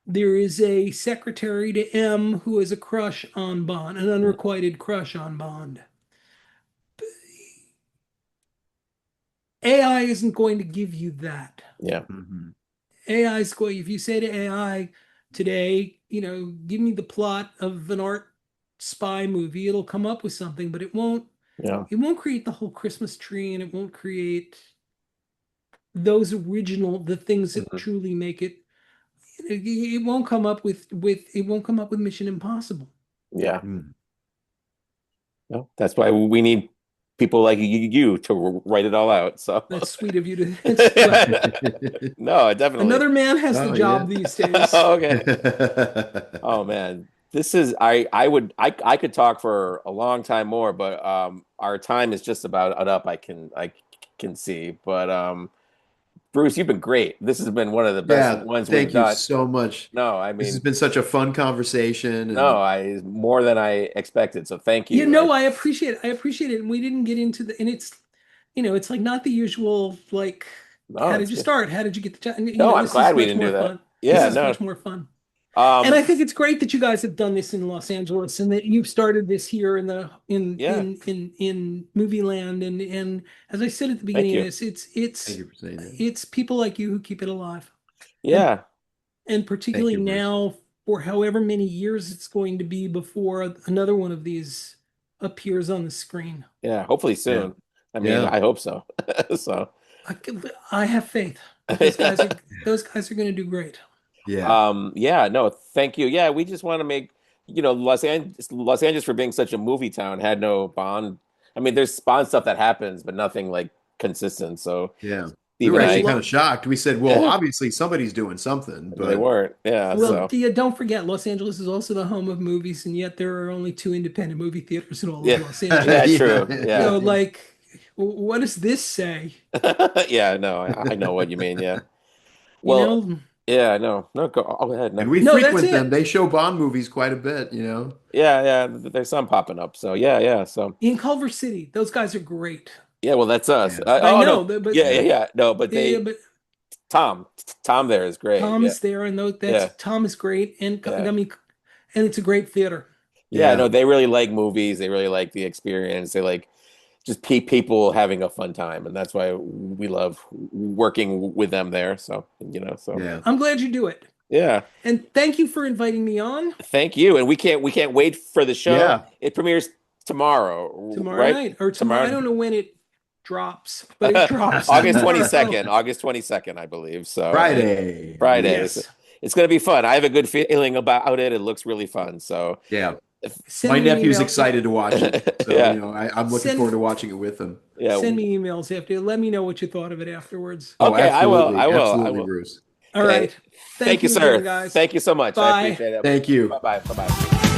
There is a secretary to M who has a crush on Bond, an unrequited crush on Bond. AI isn't going to give you that. Yeah. Mhm. AI is going, if you say to AI today, give me the plot of an art spy movie, it'll come up with something, but Yeah. it won't create the whole Christmas tree and it won't create the things that Hmm. truly make it. It won't come up with Mission Impossible. Yeah. Mm. No, that's why we need people like you to write it all out. So That's sweet of you to. Well, no, definitely. another man has the Oh, job yeah. these days. Okay. Oh man, this is I could talk for a long time more, but our time is just about up. I can see, but Bruce, you've been great. This has been one of the best Yeah, ones we've thank you done. so much. No, I This has mean, been such a fun conversation, no, and I more than I expected. So thank You you. know, I appreciate it. And we didn't get into and it's like not the usual, like, No, how it's did you good. start? How did you get the job? And, No, I'm this is glad we much didn't more do that. fun. This Yeah, is no, much more fun. And I think it's great that you guys have done this in Los Angeles and that you've started this here in the in movie land. And as I said at the beginning of this, Thank you for saying that. it's people like you who keep it alive. Yeah. And particularly Thank you, Bruce. now, for however many years it's going to be before another one of these appears on the screen. Yeah, hopefully soon. I mean, Yeah. I hope so. So I have faith. Those guys are going to do great. Yeah. No, thank you. Yeah, we just want to make, Los Angeles for being such a movie town had no Bond. I mean, there's Bond stuff that happens, but nothing like consistent. So Yeah. Steve We were and actually I, kind of shocked. We said, well, obviously somebody's doing something, they but weren't. Yeah. Well, So yeah, don't forget, Los Angeles is also the home of movies, and yet there are only 2 independent movie theaters in all yeah, of Los Angeles. yeah, true. Yeah. So, like, what does this say? Yeah, no, I know what you mean. Yeah. You Well, know? yeah, no, go ahead. No. and we No, that's frequent them. it. They show Bond movies quite a bit, Yeah, there's some popping up. So yeah. So In Culver City, those guys are great. yeah, well, that's us. Yeah. Oh I know, no, but yeah. No, but yeah, they but Tom there is great. Tom Yeah, is there, and yeah, Tom is great, and yeah. I mean, and it's a great theater. Yeah, no, they really like movies. They really like the experience. They like just people having a fun time, and that's why we love working with them there. So so Yeah. I'm glad you do it, yeah. and thank you for inviting me on Thank you, and we can't wait for the show. Yeah. It premieres tomorrow, tomorrow right? night or tomorrow. I don't know when it drops, but it drops August tomorrow. 22nd. August 22nd, I believe. So Friday. Yes. It's going to be fun. I have a good feeling about it. It looks really fun. So Yeah. Send My me an nephew's email. excited to watch it. So, Yeah. I'm looking forward to watching it with him. yeah. Send me emails after. Let me know what you thought of it afterwards. Oh, Okay, I will. absolutely. I will. Absolutely, Bruce. All right. Thank you, again, sir. guys. Thank you so much. Bye. I appreciate it. Thank you. Bye. Bye.